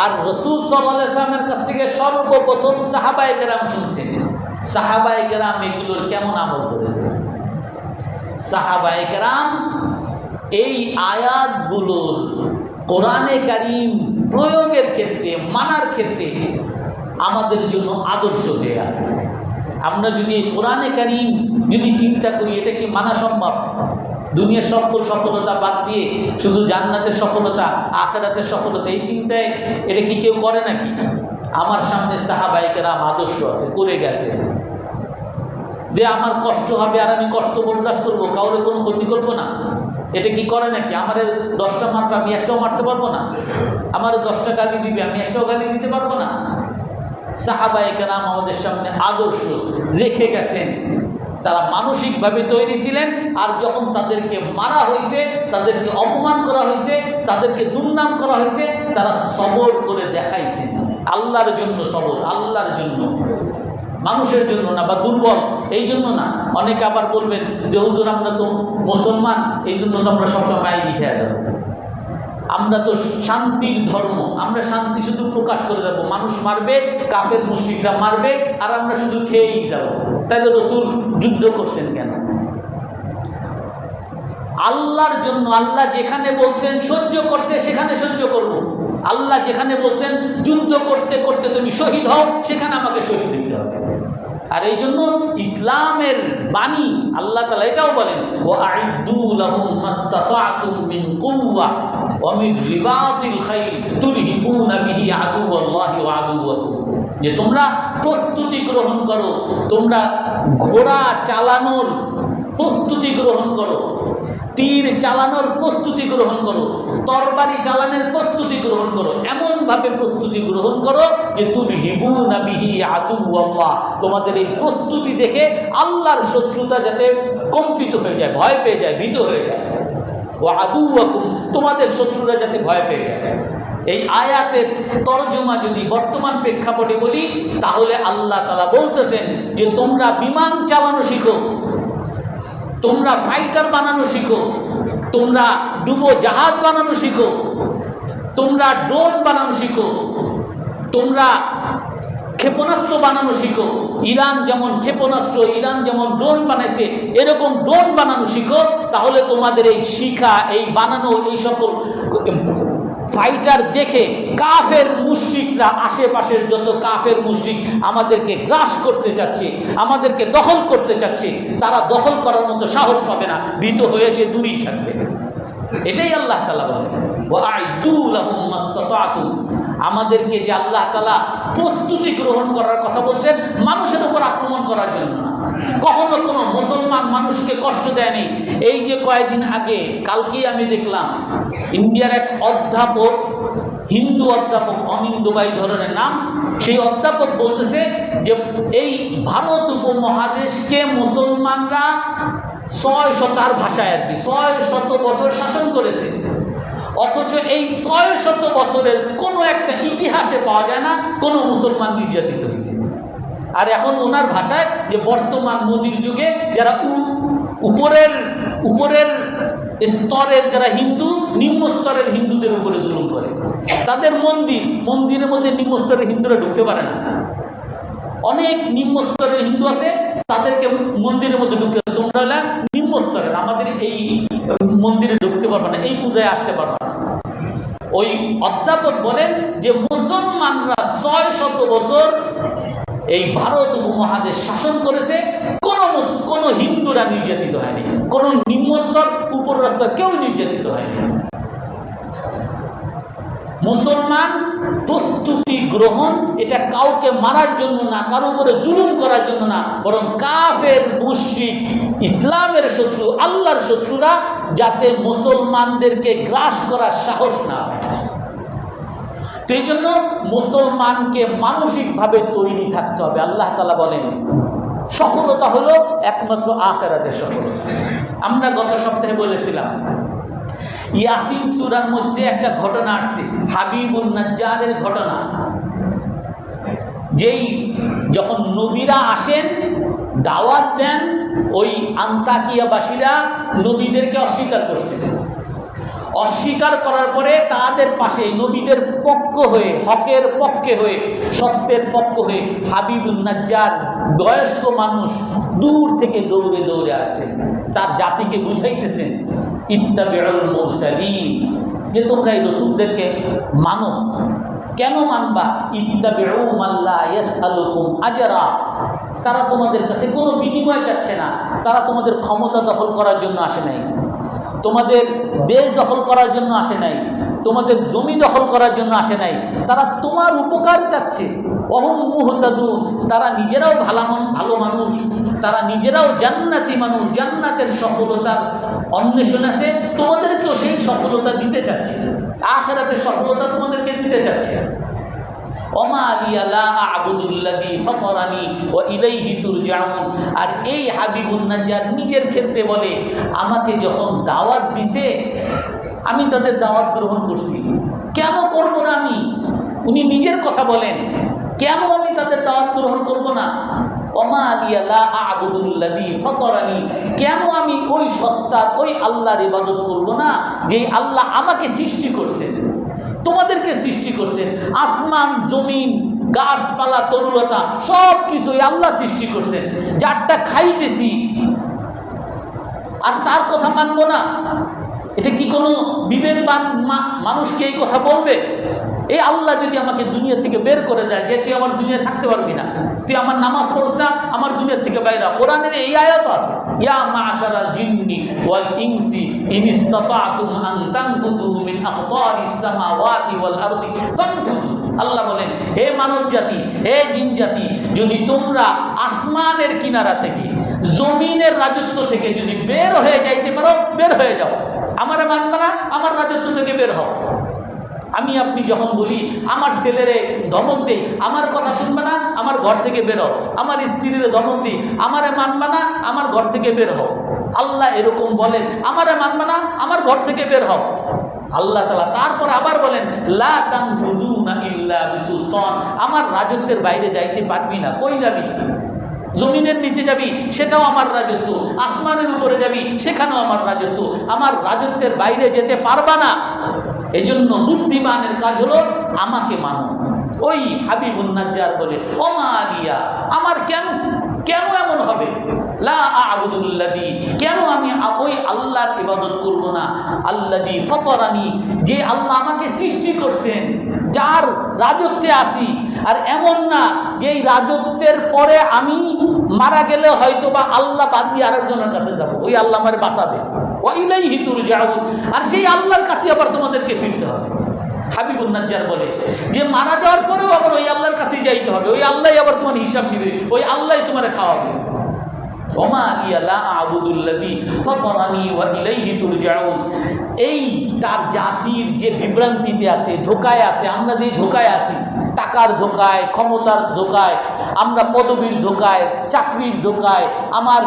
আর রাসূল সাল্লাল্লাহু আলাইহি সাল্লামের কাছ থেকে সর্বপ্রথম সাহাবায়ে কেরাম শুনছেন। সাহাবায়ে কেরাম এগুলোর কেমন আমল করেছে। সাহাবায়ে কেরাম এই আয়াতগুলোর কোরআনে কারীম প্রয়োগের ক্ষেত্রে, মানার ক্ষেত্রে আমাদের জন্য আদর্শ হয়ে আছে। আমরা যদি কোরআনে কারীম যদি চিন্তা করি, এটা কি মানা সম্ভব? দুনিয়ার সকল সফলতা বাদ দিয়ে শুধু জান্নাতের সফলতা, আখিরাতের সফলতা, এই চিন্তায় এটা কি কেউ করে নাকি? আমার সামনে সাহাবায়ে কেরাম আদর্শ আছে, করে গেছে যে আমার কষ্ট হবে আর আমি কষ্ট বরদাস্ত করবো, কাউরে কোনো ক্ষতি করবো না। এটা কি করে নাকি? আমার 10টা মারবে, আমি একটাও মারতে পারবো না। আমার 10টা গালি দিবে, আমি একটাও গালি দিতে পারবো না। সাহাবায়ে কেরাম আমাদের সামনে আদর্শ রেখে গেছেন। তারা মানসিকভাবে তৈরি ছিলেন, আর যখন তাদেরকে মারা হয়েছে, তাদেরকে অপমান করা হয়েছে, তাদেরকে দুর্নাম করা হয়েছে, তারা সবর করে দেখাইছেন। আল্লাহর জন্য সবর, আল্লাহর জন্য, মানুষের জন্য না, বা দুর্বল এই জন্য না। অনেকে আবার বলবেন যে হুজুর আমরা তো মুসলমান, এই জন্য তো আমরা সবসময় লিখে যাবো, আমরা তো শান্তির ধর্ম, আমরা শান্তি শুধু প্রকাশ করে যাব। মানুষ মারবে, কাফের মুশরিকরা মারবে, আর আমরা শুধু খেয়েই যাব। তাইলে রাসূল যুদ্ধ করছেন কেন? আল্লাহর জন্য। আল্লাহ যেখানে বলছেন সহ্য করতে, সেখানে সহ্য করব। আল্লাহ যেখানে বলছেন যুদ্ধ করতে করতে তুমি শহীদ হও, সেখানে আমাকে শহীদ দিতে হবে। আর এই জন্য ইসলামের বাণী আল্লাহ তাআলা এটাও বলেন, ওয়া আইদ্দু লাহুম মাসতাতা'তুম মিন কুওয়া ওয়া মিন রিবাতিল খাইল তুরহিবুনা বিহি আদুওয়াল্লাহি ওয়া আদুওয়াকুম, যে তোমরা প্রস্তুতি গ্রহণ করো, তোমরা ঘোড়া চালানোর প্রস্তুতি গ্রহণ করো, তীর চালানোর প্রস্তুতি গ্রহণ করো, তরবারি চালানোর প্রস্তুতি গ্রহণ করো। এমনভাবে প্রস্তুতি গ্রহণ করো যে তুরহিবুনা বিহি আদুওয়াল্লাহ, তোমাদের এই প্রস্তুতি দেখে আল্লাহর শত্রুতা যাতে কম্পিত হয়ে যায়, ভয় পেয়ে যায়, ভীত হয়ে যায়। ওয়া আদুওয়াকুম, তোমাদের শত্রুরা যাতে ভয় পেয়ে যায়। এই আয়াতের তরজমা যদি বর্তমান প্রেক্ষাপটে বলি, তাহলে আল্লাহ তাআলা বলতেছেন যে তোমরা বিমান চালানো শিখো, তোমরা ফাইটার বানানো শিখো, তোমরা ডুবো জাহাজ বানানো শিখো, তোমরা ড্রোন বানানো শিখো, তোমরা ক্ষেপণাস্ত্র বানানো শিখো। ইরান যেমন ক্ষেপণাস্ত্র, ইরান যেমন ড্রোন বানাইছে, এরকম ড্রোন বানানো শিখো। তাহলে তোমাদের এই শিখা, এই বানানো, এই সকল ফাইটার দেখে কাফের মুশরিকরা, আশেপাশের যত কাফের মুশরিক আমাদেরকে গ্রাস করতে যাচ্ছে, আমাদেরকে দখল করতে যাচ্ছে, তারা দখল করার মতো সাহস পাবে না, ভীত হয়ে সে দূরেই থাকবে। এটাই আল্লাহ তাআলা বলেন, ওয়া আইদু লাহুম মাসতাতা'তুম। আমাদেরকে যে আল্লাহ তাআলা প্রস্তুতি গ্রহণ করার কথা বলছেন, মানুষের উপর আক্রমণ করার জন্য না। কখনো কোনো মুসলমান মানুষকে কষ্ট দেয়নি। এই যে কয়েকদিন আগে, কালকেই আমি দেখলাম ইন্ডিয়ার এক অধ্যাপক হিন্দু অধ্যাপক অমিন দুবাই ধরনের নাম, সেই অধ্যাপক বলতেছে যে এই ভারত উপমহাদেশকে মুসলমানরা 600, তার ভাষায় আর কি, 600 বছর শাসন করেছে, অথচ এই 600 বছরের কোনো একটা ইতিহাসে পাওয়া যায় না কোনো মুসলমান নির্যাতিত হয়েছে। আর এখন ওনার ভাষায় যে বর্তমান মোদির যুগে যারা উপরের স্তরের যারা হিন্দু, নিম্ন স্তরের হিন্দুদের উপরে জুলুম করে, তাদের মন্দিরের মধ্যে নিম্ন স্তরের হিন্দুরা ঢুকতে পারে না। অনেক নিম্ন স্তরের হিন্দু আছে, তাদেরকে মন্দিরের মধ্যে ঢুকতে, তোমরা হলে নিম্ন স্তরের, আমাদের এই মন্দিরে ঢুকতে পারবে না, এই পূজায় আসতে পারবে না। ওই অধ্যাপক বলেন যে মুসলমানরা 600 বছর এই ভারত উপমহাদেশ শাসন করেছে, কোন হিন্দুরা নির্যাতিত হয়নি, কোন নিম্নস্তর উপর স্তর কেউ নির্যাতিত হয়নি। মুসলমান প্রস্তুতি গ্রহণ এটা কাউকে মারার জন্য না, কারো উপরে জুলুম করার জন্য না, বরং কাফের, মুশরিক, ইসলামের শত্রু, আল্লাহর শত্রুরা যাতে মুসলমানদেরকে গ্রাস করার সাহস না হয়। তো এই জন্য মুসলমানকে মানসিকভাবে তৈরি থাকতে হবে। আল্লাহ তাআলা বলেন সফলতা হলো একমাত্র আখিরাতের সফলতা। আমরা গত সপ্তাহে বলেছিলাম ইয়াসিন সূরার মধ্যে একটা ঘটনা আসছে, হাবিবুন নাজ্জারের ঘটনা। যেই যখন নবীরা আসেন দাওয়াত দেন, ওই আন্তাকিয়াবাসীরা নবীদেরকে অস্বীকার করছে। অস্বীকার করার পরে তাদের পাশে নবীদের পক্ষ হয়ে, হকের পক্ষে হয়ে, সত্যের পক্ষ হয়ে হাবিবুন নাজ্জার বয়স্ক মানুষ দূর থেকে দৌড়ে দৌড়ে আসছেন, তার জাতিকে বুঝাইতেছেন ইত্তাবিউল মুরসালিন, যে তোমরা এই রাসূলদেরকে মানো। কেন মানবা? ইত্তাবিউ মাল্লা ইয়াসআলুকুম আজরা, তারা তোমাদের কাছে কোনো বিনিময় চাচ্ছে না, তারা তোমাদের ক্ষমতা দখল করার জন্য আসে নাই, তোমাদের দেশ দখল করার জন্য আসে নাই, তোমাদের জমি দখল করার জন্য আসে নাই, তারা তোমার উপকার চাচ্ছে। অহুম মুহতাদুন, তারা নিজেরাও ভালো মানুষ, তারা নিজেরাও জান্নাতি মানুষ, জান্নাতের সফলতার অন্বেষণ আছে, তোমাদেরকেও সেই সফলতা দিতে চাচ্ছে, আখিরাতের সফলতা তোমাদেরকে দিতে চাচ্ছে। ওমা লিয়া লা আ'বুদুল্লাযী ফাতারানি ওয়া ইলাইহি তুরজাউন। আর এই হাবিবুন নাজ্জার নিজের ক্ষেত্রে বলে, আমাকে যখন দাওয়াত দিছে আমি তাদের দাওয়াত গ্রহণ করছি, কেন করব না আমি? উনি নিজের কথা বলেন, কেন আমি তাদের দাওয়াত গ্রহণ করব না? ওমা লিয়া লা আ'বুদুল্লাযী ফাতারানি, কেন আমি ওই সত্তার, ওই আল্লাহর ইবাদত করব না যে আল্লাহ আমাকে সৃষ্টি করছেন, তোমাদেরকে সৃষ্টি করছেন। আসমান, জমিন, গাছপালা, তরুলতা সব কিছুই আল্লাহ সৃষ্টি করছেন, যারটা খাইতেছি আর তার কথা মানবো না? এটা কি কোনো বিবেকবান মানুষকে এই কথা বলবে? এই আল্লাহ যদি আমাকে দুনিয়া থেকে বের করে দেয়, যে তুই আমার দুনিয়া থাকতে পারবি না, তুই আমার নামাজ পড়ছ না, আমার দুনিয়া থেকে বাইরে। কোরআনের এই আয়াত আছে, ইয়া মাশারাল জিন্নি ওয়াল ইনসি ইন ইসতাতাতুম আন তানফুযু মিন আকতারিস সামাওয়াতি ওয়াল আরদি ফানফুযু। আল্লাহ বলেন, হে মানব জাতি, হে জিন জাতি, যদি তোমরা আসমানের কিনারা থেকে, জমিনের রাজত্ব থেকে যদি বের হয়ে যাইতে পারো, বের হয়ে যাও। আমারে মানবে না, আমার রাজত্ব থেকে বের হও। আমি আপনি যখন বলি আমার ছেলেরে ধমক দেই, আমার কথা শুনবে না, আমার ঘর থেকে বের হও। আমার স্ত্রীর ধমক দিই, আমারে মানবে না, আমার ঘর থেকে বের হও। আল্লাহ এরকম বলেন, আমারে মানবে না, আমার ঘর থেকে বের হও। আল্লাহ তাআলা তারপর আবার বলেন, লা তানফুযুনা ইল্লা বিসুলতান, আমার রাজত্বের বাইরে যাইতে পারবি না। কই যাবি? জমিনের নিচে যাবি, সেটাও আমার রাজত্ব। আসমানের উপরে যাবি, সেখানেও আমার রাজত্ব। আমার রাজত্বের বাইরে যেতে পারবা না। এজন্য বুদ্ধিমানের কাজ হলো আমাকে মানো। ওই হাবিবুন নাজ্জার বলে, ওমা আলিয়া, আমার কেন এমন হবে? লা আ'বুদুল্লাযী, কেন আমি ওই আল্লাহর ইবাদত করব না? আল্লাযী ফাতারানি, যে আল্লাহ আমাকে সৃষ্টি করছেন, যার রাজত্বে আসি। আর এমন না যে এই রাজত্বের পরে আমি মারা গেলে হয়তো বা আল্লাহ বাদ দিয়ে আরেকজনের কাছে যাব, ওই আল্লাহ আমারে বাঁচাবে। ওয়া ইলাইহি তুরজাউন, আর সেই আল্লাহর কাছে আবার তোমাদেরকে ফিরতে হবে। হাবিবুন নাজ্জার বলে যে মারা যাওয়ার পরেও আবার ওই আল্লাহর কাছেই যাইতে হবে, ওই আল্লাহই আবার তোমার হিসাব নেবে, ওই আল্লাহই তোমারে খাওয়াবে। ওমা লিয়া লা আবুদুল্লাযী ফাতারানি ওয়া ইলাইহি তুরজাউন। এই তার জাতির যে বিভ্রান্তিতে আছে, ধোকায় আছে, আমরা যে ধোকায় আছি, টাকার ধোকায়, ক্ষমতার ধোকায়, আমরা পদবীর ধোকায়, চাকরির ধোকায়, আমার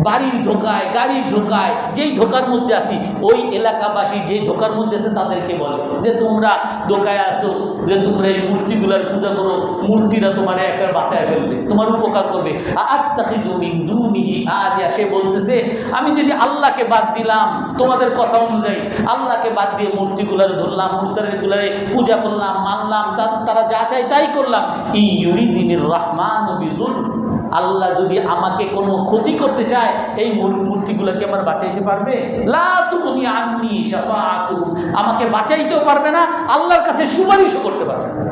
বাড়ির ধোকায়, গাড়ির ধোকায়, যেই ধোকার মধ্যে আছি, ওই এলাকাবাসী যেই ধোকার মধ্যে আছে তাদেরকে বলে যে তোমরা ধোকায় আসো, যে তোমরা এই মূর্তিগুলার পূজা করো, মূর্তিরা তোমার একটা বাঁচায় ফেলবে, তোমার উপকার করবে। আত্তাখিযু মিন দুনিহি আলিয়া, সে বলতেছে আমি যদি আল্লাহকে বাদ দিলাম, তোমাদের কথা অনুযায়ী আল্লাহকে বাদ দিয়ে মূর্তিগুলার ধরলাম, মূর্তিগুলারে পূজা করলাম, মানলাম, তারা যা চাই তাই করলাম। ইউরিদিনির রহমানু বিযুল, আল্লাহ যদি আমাকে কোনো ক্ষতি করতে চায়, এই মূর্তিগুলোকে আমার বাঁচাইতে পারবে? লা তুগনি আন্নী শাফাআতুহুম, আমাকে বাঁচাইতেও পারবে না, আল্লাহর কাছে সুপারিশও করতে পারবে না।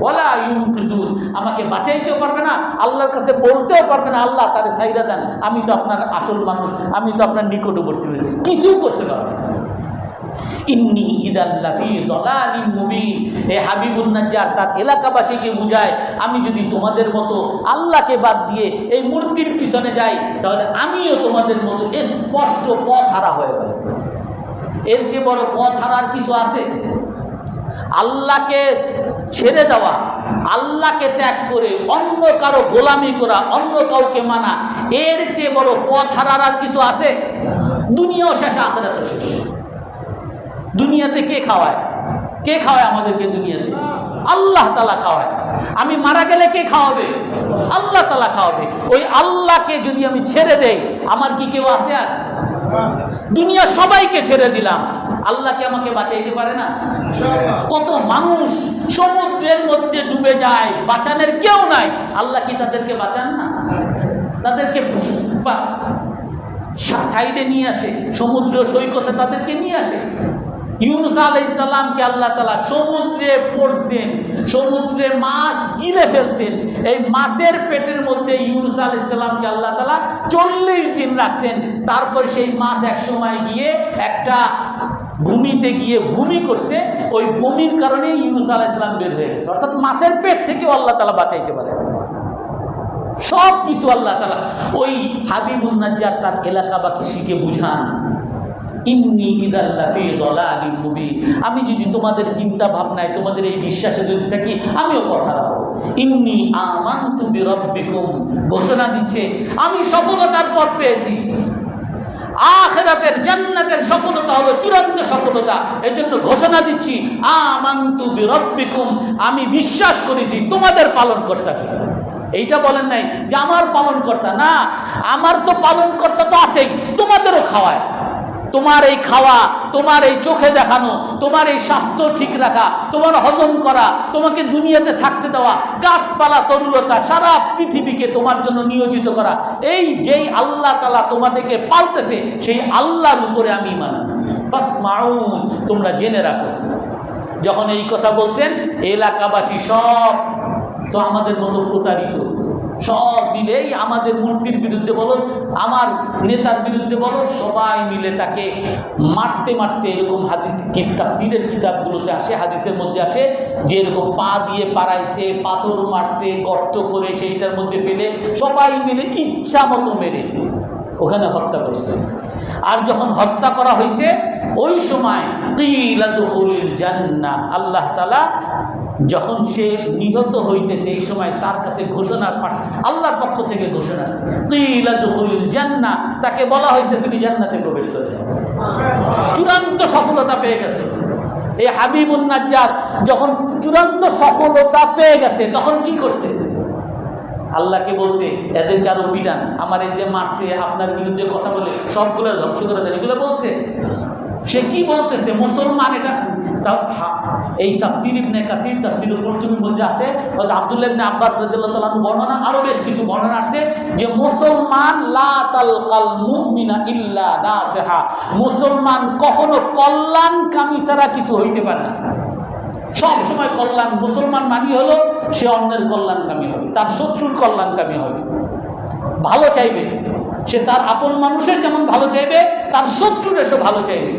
ওয়ালা ইউনকিদুন, আমাকে বাঁচাইতেও পারবে না, আল্লাহর কাছে বলতেও পারবে না আল্লাহ তারে সাইরা দেন, আমি তো আপনার আসল মানুষ, আমি তো আপনার নিকটবর্তী, কিছুই করতে পারবে না। ইন্নী ইদাল লাফি দালালিম মুবিন, এ হাবিবুন নাজ্জার তার এলাকাবাসীকে বুঝায় আমি যদি তোমাদের মতো আল্লাহকে বাদ দিয়ে এই মূর্তির পিছনে যাই, তাহলে আমিও তোমাদের মতো স্পষ্ট পথ হারা হয়ে গেল। এর চেয়ে বড় পথ হারার কিছু আছে? আল্লাহকে ছেড়ে দেওয়া, আল্লাহকে ত্যাগ করে অন্য কারো গোলামি করা, অন্য কাউকে মানা, এর চেয়ে বড় পথ হারার আর কিছু আছে? দুনিয়াও শেষ, আখিরাতও শেষ। দুনিয়াতে কে খাওয়ায়? কে খাওয়ায় আমাদেরকে দুনিয়াতে? আল্লাহ তাআলা খাওয়ায়। আমি মারা গেলে কে খাওয়াবে? আল্লাহ তাআলা খাওয়াবে। ওই আল্লাহকে যদি আমি ছেড়ে দেই, আমার কি কেউ আছে আর? দুনিয়া সবাইকে ছেড়ে দিলাম, আল্লাহকে আমাকে বাঁচাইতে পারে না? কত মানুষ সমুদ্রের মধ্যে ডুবে যায়, বাঁচানোর কেউ নাই, আল্লাহ কি তাদেরকে বাঁচান না? তাদেরকে সাইডে নিয়ে আসে, সমুদ্র সৈকতে তাদেরকে নিয়ে আসে। ইউনূস আলাইহিস সালামকে আল্লাহ তাআলা সমুদ্রে পড়ছেন, সমুদ্রে মাছ গিলে ফেলছেন, এই মাছের পেটের মধ্যে ইউনূস আলাইহিস সালামকে আল্লাহ তাআলা 40 দিন রাখছেন। তারপর সেই মাছ এক সময় গিয়ে একটা ভূমিতে গিয়ে ভূমি করছে, ওই ভূমির কারণে ইউনূস আলাইহিস সালাম বের হয়ে গেছে। অর্থাৎ মাছের পেট থেকেও আল্লাহ তাআলা বাঁচাইতে পারে সব কিছু। আল্লাহ তাআলা ওই হাবিবুন নাজ্জার তার এলাকাবাসীকে বুঝান, ইন্নী ইদাল লাফি দালালিম মুবিন, আমি যদি তোমাদের চিন্তা ভাবনায়, তোমাদের এই বিশ্বাসে যদি থাকি, আমিও পথ হারাবো। ইন্নী আমানতু বিরাব্বিকুম, ঘোষণা দিচ্ছে আমি সফলতার পথ পেয়েছি। আখিরাতের জান্নাতের সফলতা হলো চূড়ান্ত সফলতা। এজন্য ঘোষণা দিচ্ছি আমানতু বিরাব্বিকুম, আমি বিশ্বাস করেছি তোমাদের পালনকর্তাকে। এইটা বলেন নাই যে আমার পালনকর্তা, না, আমার তো পালনকর্তা তো আছেই, তোমাদেরও খাওয়ায়। তোমার এই খাওয়া, তোমার এই চোখে দেখানো, তোমার এই স্বাস্থ্য ঠিক রাখা, তোমার হজম করা, তোমাকে দুনিয়াতে থাকতে দেওয়া, গাছপালা তরুলতা, সারা পৃথিবীকে তোমার জন্য নিয়োজিত করা, এই যেই আল্লাহ তাআলা তোমাদেরকে পালতেছে, সেই আল্লাহর উপরে আমি ঈমান আনছি। ফাসমাউন, তোমরা জেনে রাখো। যখন এই কথা বলছেন, এলাকাবাসী সব তো আমাদের মতো প্রতারিত, সব মিলেই আমাদের মূর্তির বিরুদ্ধে বলো, আমার নেতার বিরুদ্ধে বলো, সবাই মিলে তাকে মারতে মারতে, এরকম হাদিস তাফসীরের কিতাবগুলোতে আসে, হাদিসের মধ্যে আসে যে এরকম পা দিয়ে পাড়াইছে, পাথর মারছে, গর্ত করে সেইটার মধ্যে ফেলে সবাই মিলে ইচ্ছা মতো মেরে ওখানে হত্যা করছে। আর যখন হত্যা করা হয়েছে, ওই সময় কিলা দুখুলিল জান্নাহ, আল্লাহ তাআলা যখন সে নিহত হইতেছে, এই সময় তার কাছে ঘোষণা আল্লাহর পক্ষ থেকে ঘোষণা আসছে, কিলা দুখুলিল জান্নাহ, তাকে বলা হয়েছে তুমি জান্নাতে প্রবেশ করে যাও। চূড়ান্ত সফলতা পেয়ে গেছে। এই হাবিবুন নাজ্জার যখন চূড়ান্ত সফলতা পেয়ে গেছে, তখন কি করছে? আল্লাহকে বলছে এদেরকে আরো পিটান, আমার এই যে মারছে, আপনার বিরুদ্ধে কথা বলে সবগুলো ধ্বংস করে দেন, এগুলো বলছে। সে কি বলতেছে? মুসলমান, এটা এই তাফসীর ইবনে কাসীর, তাফসীরুল কুরতুবীর মধ্যে আসে, আব্দুল্লাহ ইবনে আব্বাস রাদিয়াল্লাহু তাআলা বর্ণনা, আরো বেশ কিছু বর্ণনা আছে যে মুসলমান লা তালকাল মুমিনা ইল্লা নাসিহা, মুসলমান কখনো কল্যাণকামী ছাড়া কিছু হইতে পারে না। সব সময় কল্যাণ, মুসলমান মানি হলো সে অন্যের কল্যাণকামী হবে, তার শত্রুর কল্যাণকামী হবে, ভালো চাইবে সে, তার আপন মানুষের যেমন ভালো চাইবে, তার শত্রুরে সে ভালো চাইবে,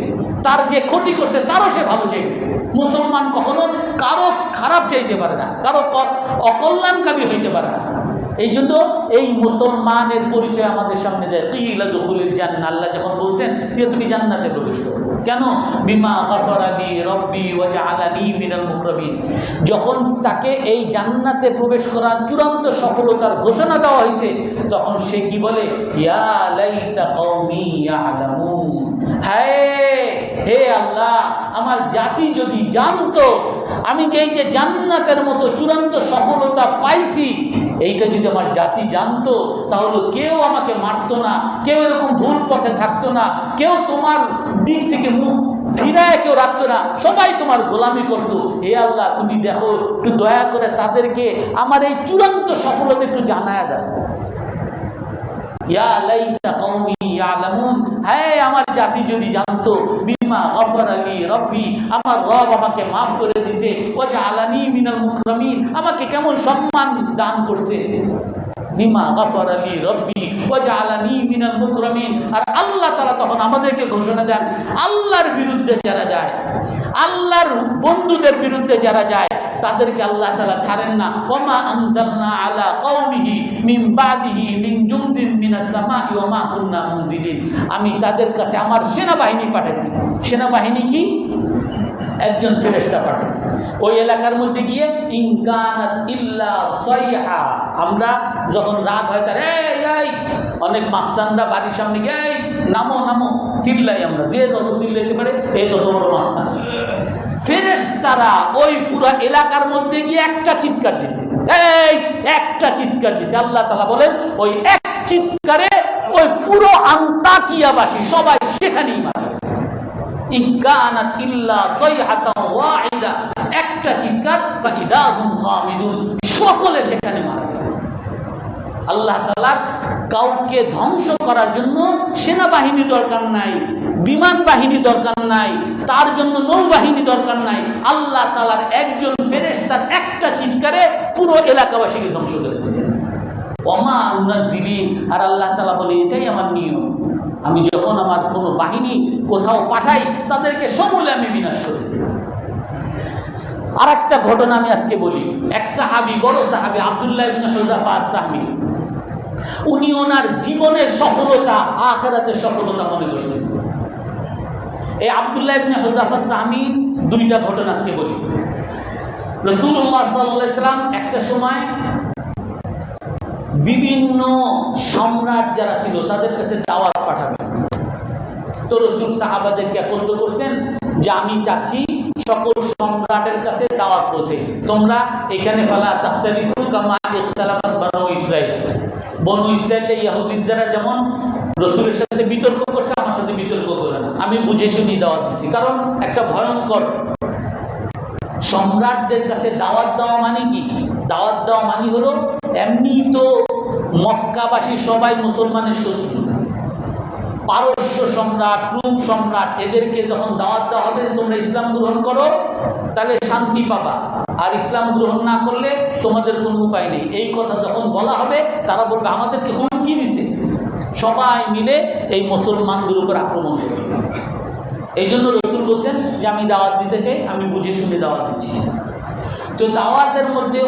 তার যে ক্ষতি করছে তারও সে ভালো চাইবে। মুসলমান কখনো কারো খারাপ চাইতে পারে না, কারো অকল্যাণকামী হইতে পারে না। এই জন্য এই মুসলমানের পরিচয় আমাদের সামনে দেয়। কিলা দুখুলিল জান্নাহ, আল্লাহ যখন বলছেন যে তুমি জান্নাতে প্রবেশ করো, কেন? বিমা গাফারা লি রব্বি ওয়া জাআলানি মিনাল মুকরামিন। যখন তাকে এই জান্নাতে প্রবেশ করার চূড়ান্ত সফলতার ঘোষণা দেওয়া হয়েছে, তখন সে কি বলে? ইয়া লাইতা কওমি ইয়ালামুন, হায় হে আল্লাহ, আমার জাতি যদি জানতো আমি যে এই যে জান্নাতের মতো চূড়ান্ত সফলতা পাইছি, এইটা যদি আমার জাতি জানতো, তাহলে কেউ আমাকে মারতো না, কেউ এরকম ভুল পথে থাকতো না, কেউ তোমার দিক থেকে মুখ ফিরায় কেউ রাখতো না, সবাই তোমার গোলামি করতো। হে আল্লাহ, তুমি দেখো, একটু দয়া করে তাদেরকে আমার এই চূড়ান্ত সফলতা একটু জানায় দাও। ইয়া লাইতা কওমি ইয়ালামুন, হ্যাঁ আমার জাতি যদি জানতো, বিমা গাফারা লি রব্বি, আমার রব আমাকে মাফ করে দিয়েছে, ওয়া জাআলানি মিনাল মুকরামিন, আমাকে কেমন সম্মান দান করছে। বিমা গাফারা লি রব্বি ওয়া জাআলানি মিনাল মুকরামিন। আর আল্লাহ তাআলা তখন আমাদেরকে ঘোষণা দেন, আল্লাহর বিরুদ্ধে যারা যায়, আল্লাহর বন্ধুদের বিরুদ্ধে যারা যায়, তাদেরকে আল্লাহ তাআলা ছাড়েন না। ওমা আনজালনা আলা কওমিহি মিন বাদিহি মিন জুনদিন মিনাস সামাই ওয়া মা কুননা মুনজিলিন। আমি তাদের কাছে আমার সেনাবাহিনী পাঠাইছি। সেনাবাহিনী কি? একজন ফেরেশতা পাঠাইছি। ওই এলাকার মধ্যে গিয়ে ইনকানাত ইল্লা সাইহা, আমরা যখন রাগ হয় তার এই অনেক মাস্তানরা বাড়ির সামনে গিয়ে এই নামো নামো চিল্লাই, আমরা যে যত চিল্লাইতে পারে এই তত বড় মাস্তান। ফেরেশতারা ওই পুরো এলাকার মধ্যে গিয়ে একটা চিৎকার দিছে, এই একটা চিৎকার দিছে। আল্লাহ তাআলা বলেন ওই এক চিৎকারে ওই পুরো আন্তাকিয়াবাসী সবাই সেখানেই মারা গেছে। ইনকানাত ইল্লা সাইহাতান ওয়াহিদা, একটা চিৎকার, ফাইদাহুম খামিদুন, সকলে সেখানে মারা গেছে। আল্লাহ তাআলা কাউকে ধ্বংস করার জন্য সেনাবাহিনী দরকার নাই, বিমান বাহিনী দরকার নাই, তার জন্য নৌবাহিনী দরকার নাই। আল্লাহ তাআলার একজন ফেরেশতার একটা চিৎকারে পুরো এলাকাবাসীকে ধ্বংস করে দিয়েছে। ওমা উনাজিলিন, আর আল্লাহ তাআলা বলে এটাই আমার নিয়ম, আমি যখন আমার কোনো বাহিনী কোথাও পাঠাই তাদেরকে সমূলে আমি বিনাশ করি। আর একটা ঘটনা আমি আজকে বলি। এক সাহাবী, বড় সাহাবী আব্দুল্লাহ ইবনে হুযাফা আস-সাহমী, উনি ওনার জীবনের সফলতা আখিরাতের সফলতা মনে করছেন। এই আব্দুল্লাহ ইবনে হুযাফা আস-সাহমী দুইটা ঘটনা আজকে বলি। রাসূলুল্লাহ সাল্লাল্লাহু আলাইহি ওয়াসাল্লাম একটা সময় বিভিন্ন সম্রাট যারা ছিল তাদের কাছে দাওয়াত পাঠাবেন। তো রাসূল সাহাবাদেরকে একত্র করছেন যে আমি চাচ্ছি সকল সম্রাটের কাছে দাওয়াত পৌঁছে, তোমরা এখানে ফালা তাখতালিফু কামা ইখতালাফাত বনু ইসরাইল। বনু ইসরাইলের ইহুদিরা যেমন রাসূলের সাথে বিতর্ক করছে, আমার সাথে বিতর্ক করে না, আমি বুঝে শুনি দাওয়াত দিছি। কারণ একটা ভয়ঙ্কর, সম্রাটদের কাছে দাওয়াত দেওয়া মানে কি? দাওয়াত দেওয়া মানে হলো, এমনি তো মক্কাবাসী সবাই মুসলমানের শত্রু, পারস্য সম্রাট, রূপ সম্রাট, এদেরকে যখন দাওয়াত দেওয়া হবে তোমরা ইসলাম গ্রহণ করো তাহলে শান্তি পাবা, আর ইসলাম গ্রহণ না করলে তোমাদের কোনো উপায় নেই, এই কথা যখন বলা হবে তারা বলবে আমাদেরকে হুমকি দিচ্ছে, সবাই মিলে এই মুসলমানদের উপর আক্রমণ করবে। এই জন্য রাসূল বলছেন যে আমি দাওয়াত দিতে চাই, আমি বুঝে শুনে দাওয়াত দিচ্ছি। তো দাওয়াতের মধ্যে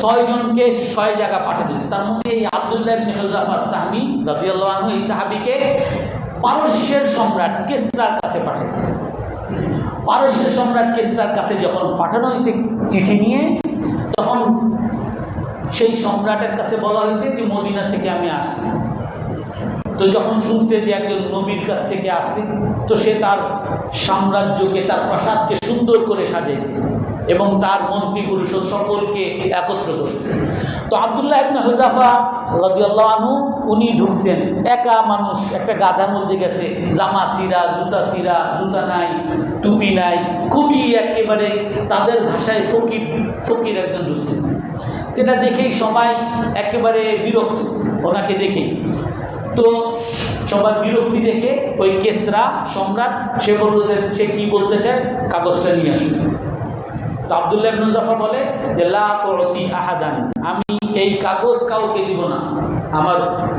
6 জনকে 6 জায়গা পাঠিয়ে দিয়েছে। তার মধ্যে এই আব্দুল্লাহ ইবনে হুযাফা আস-সাহমী রাদিয়াল্লাহু আনহু, এই সাহাবীকে পারস্যের সম্রাট কিসরার কাছে পাঠিয়েছে। পারস্যের সম্রাট কিসরার কাছে যখন পাঠানো হয়েছে চিঠি নিয়ে, তখন সেই সম্রাটের কাছে বলা হয়েছে যে মদিনা থেকে আমি আসছি। তো যখন শুনছে যে একজন নবীর কাছ থেকে আসছে, তো সে তার সাম্রাজ্যকে, তার প্রাসাদকে সুন্দর করে সাজাইছে এবং তার মন্ত্রী পরিষদ সকলকে একত্র করছে। তো আব্দুল্লাহ ইবনে হুযাফা রাদিয়াল্লাহু আনহু উনি ঢুকছেন, একা মানুষ, একটা গাধার মধ্যে গেছে, জামা ছিঁড়া, জুতা ছিঁড়া, জুতা নাই, টুপি নাই, খুবই একেবারে তাদের ভাষায় ফকির ফকির একজন ঢুকছে। যেটা দেখেই সবাই একেবারে বিরক্ত ওনাকে দেখেই। তো সবার বিরক্তি দেখে ওই কিসরা সম্রাট সে বলল যে সে কি বলতে চায়, কাগজটা নিয়ে আসুন। তো আব্দুল্লাহ ইবনে হুযাফা বলে যে লা তুতি আহাদান, আমি এই কাগজ কাউকে দিব না, আমার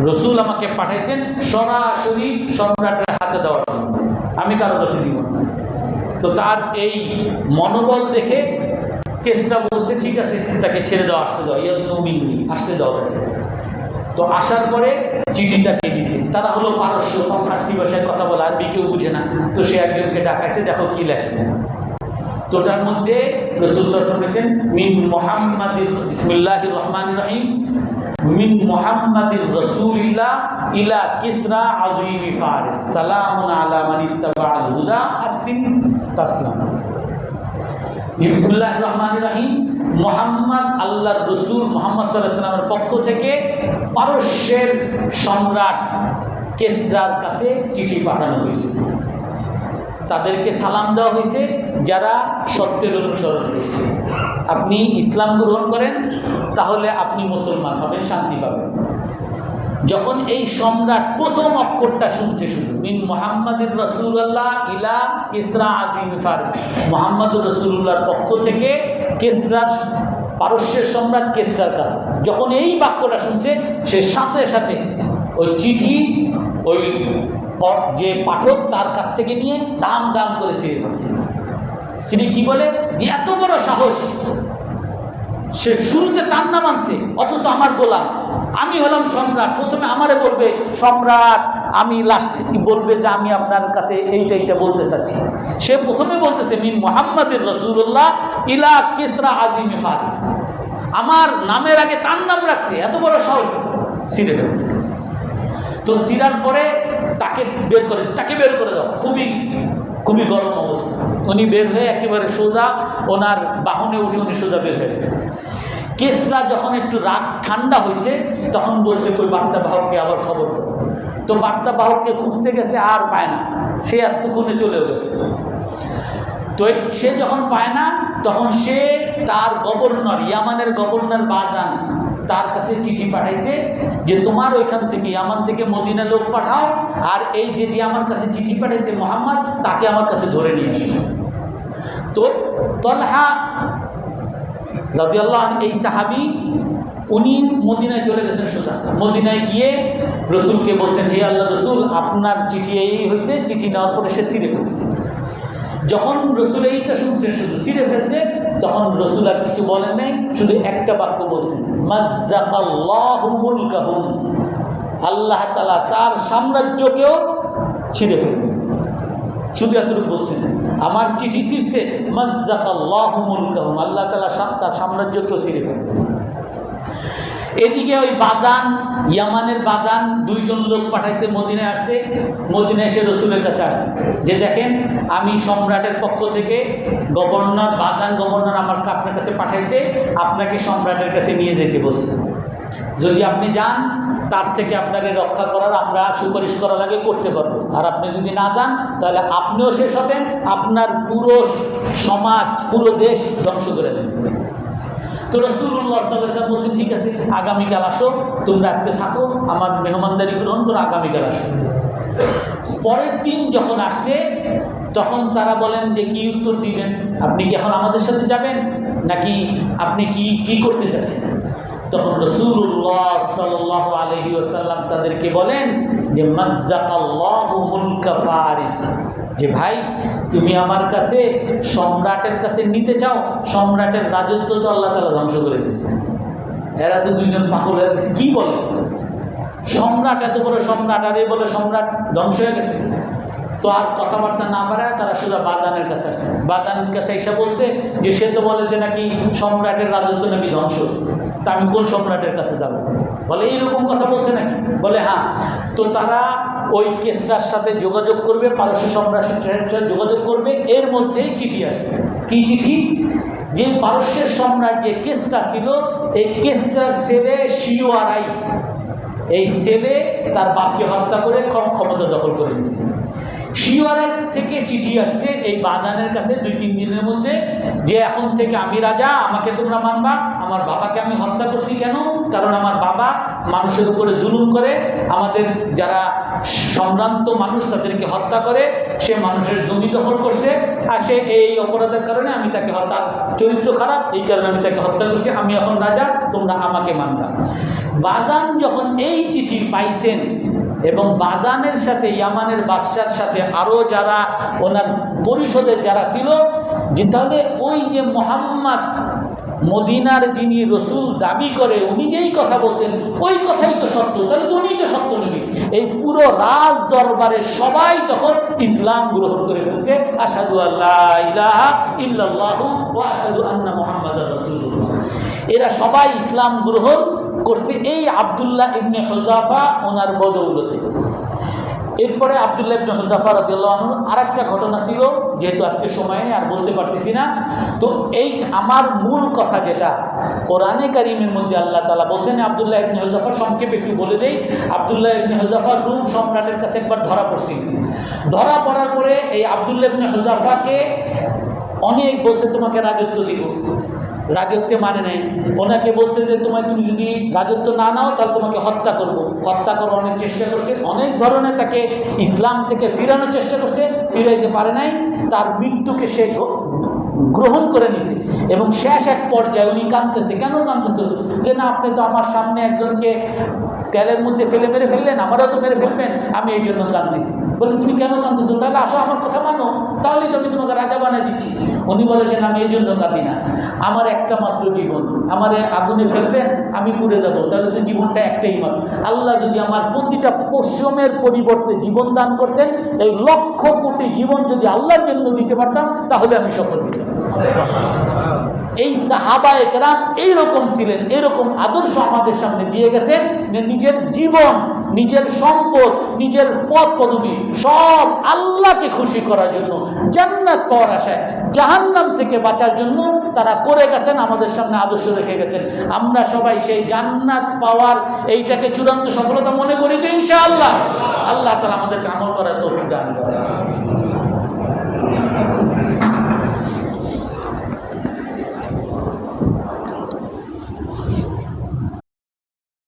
রাসূল আমাকে পাঠাইছেন সরাসরি সম্রাটের হাতে দেওয়ার জন্য, আমি কারো কাছে দিব না। তো তার এই মনোবল দেখে কিসরা বলছে ঠিক আছে তাকে ছেড়ে দাও, আসতে দাও, ইয়াদনু মিন্নি, আসতে দাও তাকে। তো আসার পরে চিঠিটাকে দিছে। তারা হলো পারস্য, ফার্সি ভাষায় কথা বলে, আরবি কেউ বুঝে না। তো সে একজনকে ডাকাইছে, দেখো কি লেখছে। তো তার মধ্যে রাসূল সাল্লাল্লাহু আলাইহি ওয়াসাল্লাম বলেছেন, মিন মুহাম্মাদির, বিসমিল্লাহির রহমানির রহিম, মিন মুহাম্মাদির রাসূলিল্লাহ ইলা কিসরা আযীমি ফারিস, সালামুন আলা মান ইত্তাবাআল হুদা আসলিম তাসলাম। বিসমিল্লাহির রহমানির রহিম, মুহাম্মদ আল্লাহর রাসূল মুহাম্মদ সাল্লাল্লাহু আলাইহি ওয়াসাল্লামের পক্ষ থেকে পারস্যের সম্রাট কিসরার কাছে চিঠি পাঠানো হয়েছে। তাদেরকে সালাম দেওয়া হয়েছে যারা সত্যের অনুসরণ করছে। আপনি ইসলাম গ্রহণ করেন তাহলে আপনি মুসলমান হবেন, শান্তি পাবেন। যখন এই সম্রাট প্রথম অক্ষরটা শুনছে, শুধু মিন মুহাম্মাদির রাসূলুল্লাহ ইলা কিসরা আযীম ফারিস, মুহাম্মাদুর রাসূলুল্লাহর পক্ষ থেকে কিসরার, পারস্যের সম্রাট কিসরার কাছে, যখন এই বাক্যটা শুনছে, সে সাথে সাথে ওই চিঠি ওই যে পাঠক তার কাছ থেকে নিয়ে দাম দাম করে ছিঁড়ে ফেলছে। ছিঁড়ে কি বলে যে এত বড় সাহস, সে শুরুতে তার নাম আনছে, অথচ আমার গোলাম, আমি হলাম সম্রাট। প্রথমে আমারে বলবে সম্রাট, আমি লাস্টে বলবে যে আমি আপনার কাছে এইটা বলতে চাচ্ছি। সে প্রথমে বলতেছে মিন মুহাম্মাদির রাসূলুল্লাহ ইলা কিসরা আযীম ফারিস, আমার নামের আগে তার নাম রাখছে, এত বড় সাহস, ছিঁড়ে ফেলছে। তো ছিঁড়ার পরে তাকে বের করে দাও, খুবই গরম অবস্থা। উনি বের হয়ে একেবারে সোজা ওনার বাহনে উঠে উনি সোজা বের হয়ে গেছে। কিসরা যখন একটু রাগ ঠান্ডা হয়েছে তখন বলছে ওই বার্তাবাহককে আবার খবর দাও। তো বার্তাবাহককে খুঁজতে গেছে, আর পায় না, সে এতক্ষণে চলেও গেছে। তো সে যখন পায় না তখন সে তার গভর্নর, ইয়ামানের গভর্নর বাজান, তার কাছে চিঠি পাঠাইছে যে তোমার ওইখান থেকে, ইয়ামান থেকে মদিনা লোক পাঠাও, আর এই যেটি আমার কাছে চিঠি পাঠাইছে মুহাম্মদ, তাকে আমার কাছে ধরে নিয়ে আসে। তো তলহা রাদিয়াল্লাহু আনহু, এই সাহাবী, উনি মদিনায় চলে গেছেন সোজা। মদিনায় গিয়ে রসুলকে বলছেন, হে আল্লাহ রসুল, আপনার চিঠি এই হয়েছে। চিঠি নেওয়ার পরে সে ছিঁড়ে ফেলছে। যখন রসুল এইটা শুনছেন, শুধু ছিঁড়ে ফেলছে, তখন রসুল আর কিছু বলেন নাই, শুধু একটা বাক্য বলছেন, মাজ্জাকাল্লাহু মুলকাহুম, আল্লাহ তাআলা তার সাম্রাজ্যকেও ছিঁড়ে ফেলবেন। শুধু এতটুকু বলছেন, আমার চিঠি ছিঁড়ছে, মাজ্জাকাল্লাহু মুলকাহুম, আল্লাহ তাআলা তার সাম্রাজ্যকেও ছিঁড়ে ফেলবেন। এদিকে ওই বাজান, ইয়ামানের বাজান, দুইজন লোক পাঠাইছে, মদিনায় আসছে। মদিনায় এসে রসুলের কাছে আসছে যে দেখেন, আমি সম্রাটের পক্ষ থেকে গভর্নর, বাজান গভর্নর আমাকে আপনার কাছে পাঠাইছে, আপনাকে সম্রাটের কাছে নিয়ে যেতে বলছে। যদি আপনি যান, তার থেকে আপনাকে রক্ষা করার আমরা সুপারিশ করা লাগে করতে পারবো। আর আপনি যদি না যান তাহলে আপনিও শেষ হবেন, আপনার পুরো সমাজ, পুরো দেশ ধ্বংস করে দেবেন। তো রাসূলুল্লাহ সাল্লাল্লাহু আলাইহি ওয়াসাল্লাম বলছেন, ঠিক আছে, আগামীকাল আসো, তোমরা আজকে থাকো, আমার মেহমানদারি গ্রহণ করো, আগামীকাল আসো। পরের দিন যখন আসছে তখন তারা বলেন যে কি উত্তর দিবেন, আপনি কি এখন আমাদের সাথে যাবেন নাকি আপনি কি করতে চাচ্ছেন? তখন রাসূলুল্লাহ সাল্লাল্লাহু আলাইহি ওয়াসাল্লাম তাদেরকে বলেন যে মাজ্জাকাল্লাহু মুলকা ফারিস, যে ভাই, তুমি আমার কাছে সম্রাটের কাছে নিতে চাও, সম্রাটের রাজত্ব তো আল্লাহ তাআলা ধ্বংস করে দিয়েছে। এরা তো দুইজন পাগল হয়ে গেছে, কি বলে সম্রাট, এত বড় সম্রাট, আর এই বলে সম্রাট ধ্বংস হয়ে গেছে। তো আর কথাবার্তা না বাড়ায় তারা সোজা বাজানের কাছে আসছে। বাজানের কাছে এসে বলছে যে সে তো বলে যে নাকি সম্রাটের রাজত্ব নাকি ধ্বংস, তা আমি কোন সম্রাটের কাছে যাব? বলে এইরকম কথা বলছে নাকি? বলে হ্যাঁ। তো তারা ওই কিসরার সাথে যোগাযোগ করবে, পারস্য সম্রাটের সাথে যোগাযোগ করবে। এর মধ্যেই চিঠি আসে। কি চিঠি? যে পারস্যের সম্রাট যে কিসরা ছিল, এই কিসরার ছেলে শিওয়ারাই, এই ছেলে তার বাপকে হত্যা করে ক্ষমতা দখল করে নিয়েছে। শিওয়ারের থেকে চিঠি আসছে এই বাজানের কাছে 2-3 দিনের মধ্যে, যে এখন থেকে আমি রাজা, আমাকে তোমরা মানবা। আমার বাবাকে আমি হত্যা করছি কেন? কারণ আমার বাবা মানুষের উপরে জুলুম করে, আমাদের যারা সম্ভ্রান্ত মানুষ তাদেরকে হত্যা করে, সে মানুষের জমি দখল করছে, আর সে এই অপরাধের কারণে আমি তাকে হত্যা, চরিত্র খারাপ, এই কারণে আমি তাকে হত্যা করছি। আমি এখন রাজা, তোমরা আমাকে মানবা। বাজান যখন এই চিঠি পাইছেন এবং বাজানের সাথে, ইয়ামানের বাদশার সাথে আরও যারা ওনার পরিষদের যারা ছিল, যে তাহলে ওই যে মোহাম্মদ মদিনার যিনি রসুল দাবি করে উনি যেই কথা বলছেন ওই কথাই তো সত্য, তাহলে তো উনি তো সত্য নবী। এই পুরো রাজ দরবারে সবাই তখন ইসলাম গ্রহণ করে ফেলছে, আশহাদু আল্লা ইলাহা ইল্লাল্লাহু ওয়া আশহাদু আন্না মুহাম্মাদার রাসূলুল্লাহ। এরা সবাই ইসলাম গ্রহণ করছে এই আব্দুল্লাহ ইবনে হুযাফা ওনার বদৌলতে। এরপরে আব্দুল্লাহ ইবনে হুযাফা রাদিয়াল্লাহু আনহু আরেকটা ঘটনা ছিল, যেহেতু আজকে সময় নেই আর বলতে পারতেছি না। তো এই আমার মূল কথা যেটা কোরআনে কারীমের মধ্যে আল্লাহ তাআলা বলছেন আব্দুল্লাহ ইবনে হুযাফা, সংক্ষেপে একটু বলে দেই। আব্দুল্লাহ ইবনে হুযাফা রোম সম্রাটের কাছে একবার ধরা পড়ছিল। ধরা পড়ার পরে এই আব্দুল্লাহ ইবনে হুযাফাকে অনেক বলছে তোমাকে রাজত্ব দিব, রাজত্বে মানে নাই। ওনাকে বলছে যে তুমি যদি রাজত্ব না নাও তাহলে তোমাকে হত্যা করবো। হত্যা করার অনেক চেষ্টা করছে, অনেক ধরনের তাকে ইসলাম থেকে ফিরানোর চেষ্টা করছে, ফিরাইতে পারে নাই। তার মৃত্যুকে সে গ্রহণ করে নিছে এবং শেষ এক পর্যায়ে উনি কাঁদতেছে। কেন কাঁদতেছে? যে না, আপনি তো আমার সামনে একজনকে তেলের মধ্যে ফেলে মেরে ফেললেন, আমারও তো মেরে ফেলবেন, আমি এই জন্য কাঁদতেছি। বলে তুমি কেন কাঁদতেছো? তাহলে আসো আমার কথা মানো, তাহলেই তো আমি তোমাকে রাজা বানিয়ে দিচ্ছি। উনি বলে যে আমি এই জন্য কাঁদি না, আমার একটা মাত্র জীবন, আমার আগুনে ফেলবেন আমি পুড়ে যাবো, তাহলে তো জীবনটা একটাই মাত্র। আল্লাহ যদি আমার প্রতিটা পশ্চিমের পরিবর্তে জীবন দান করতেন, এই লক্ষ কোটি জীবন যদি আল্লাহর জন্য দিতে পারতাম তাহলে আমি সফল দিতাম। এই সাহাবায়ে কেরাম এইরকম ছিলেন, এরকম আদর্শ আমাদের সামনে দিয়ে গেছেন। নিজের জীবন, নিজের সম্পদ, নিজের পদ পদবি সব আল্লাহকে খুশি করার জন্য, জান্নাত পাওয়ার আশায় জাহান্নাম থেকে বাঁচার জন্য তারা করে গেছেন, আমাদের সামনে আদর্শ রেখে গেছেন। আমরা সবাই সেই জান্নাত পাওয়ার এইটাকে চূড়ান্ত সফলতা মনে করি তো ইনশাআল্লাহ। আল্লাহ তাআলা আমাদেরকে আমল করার তৌফিক দান করেন।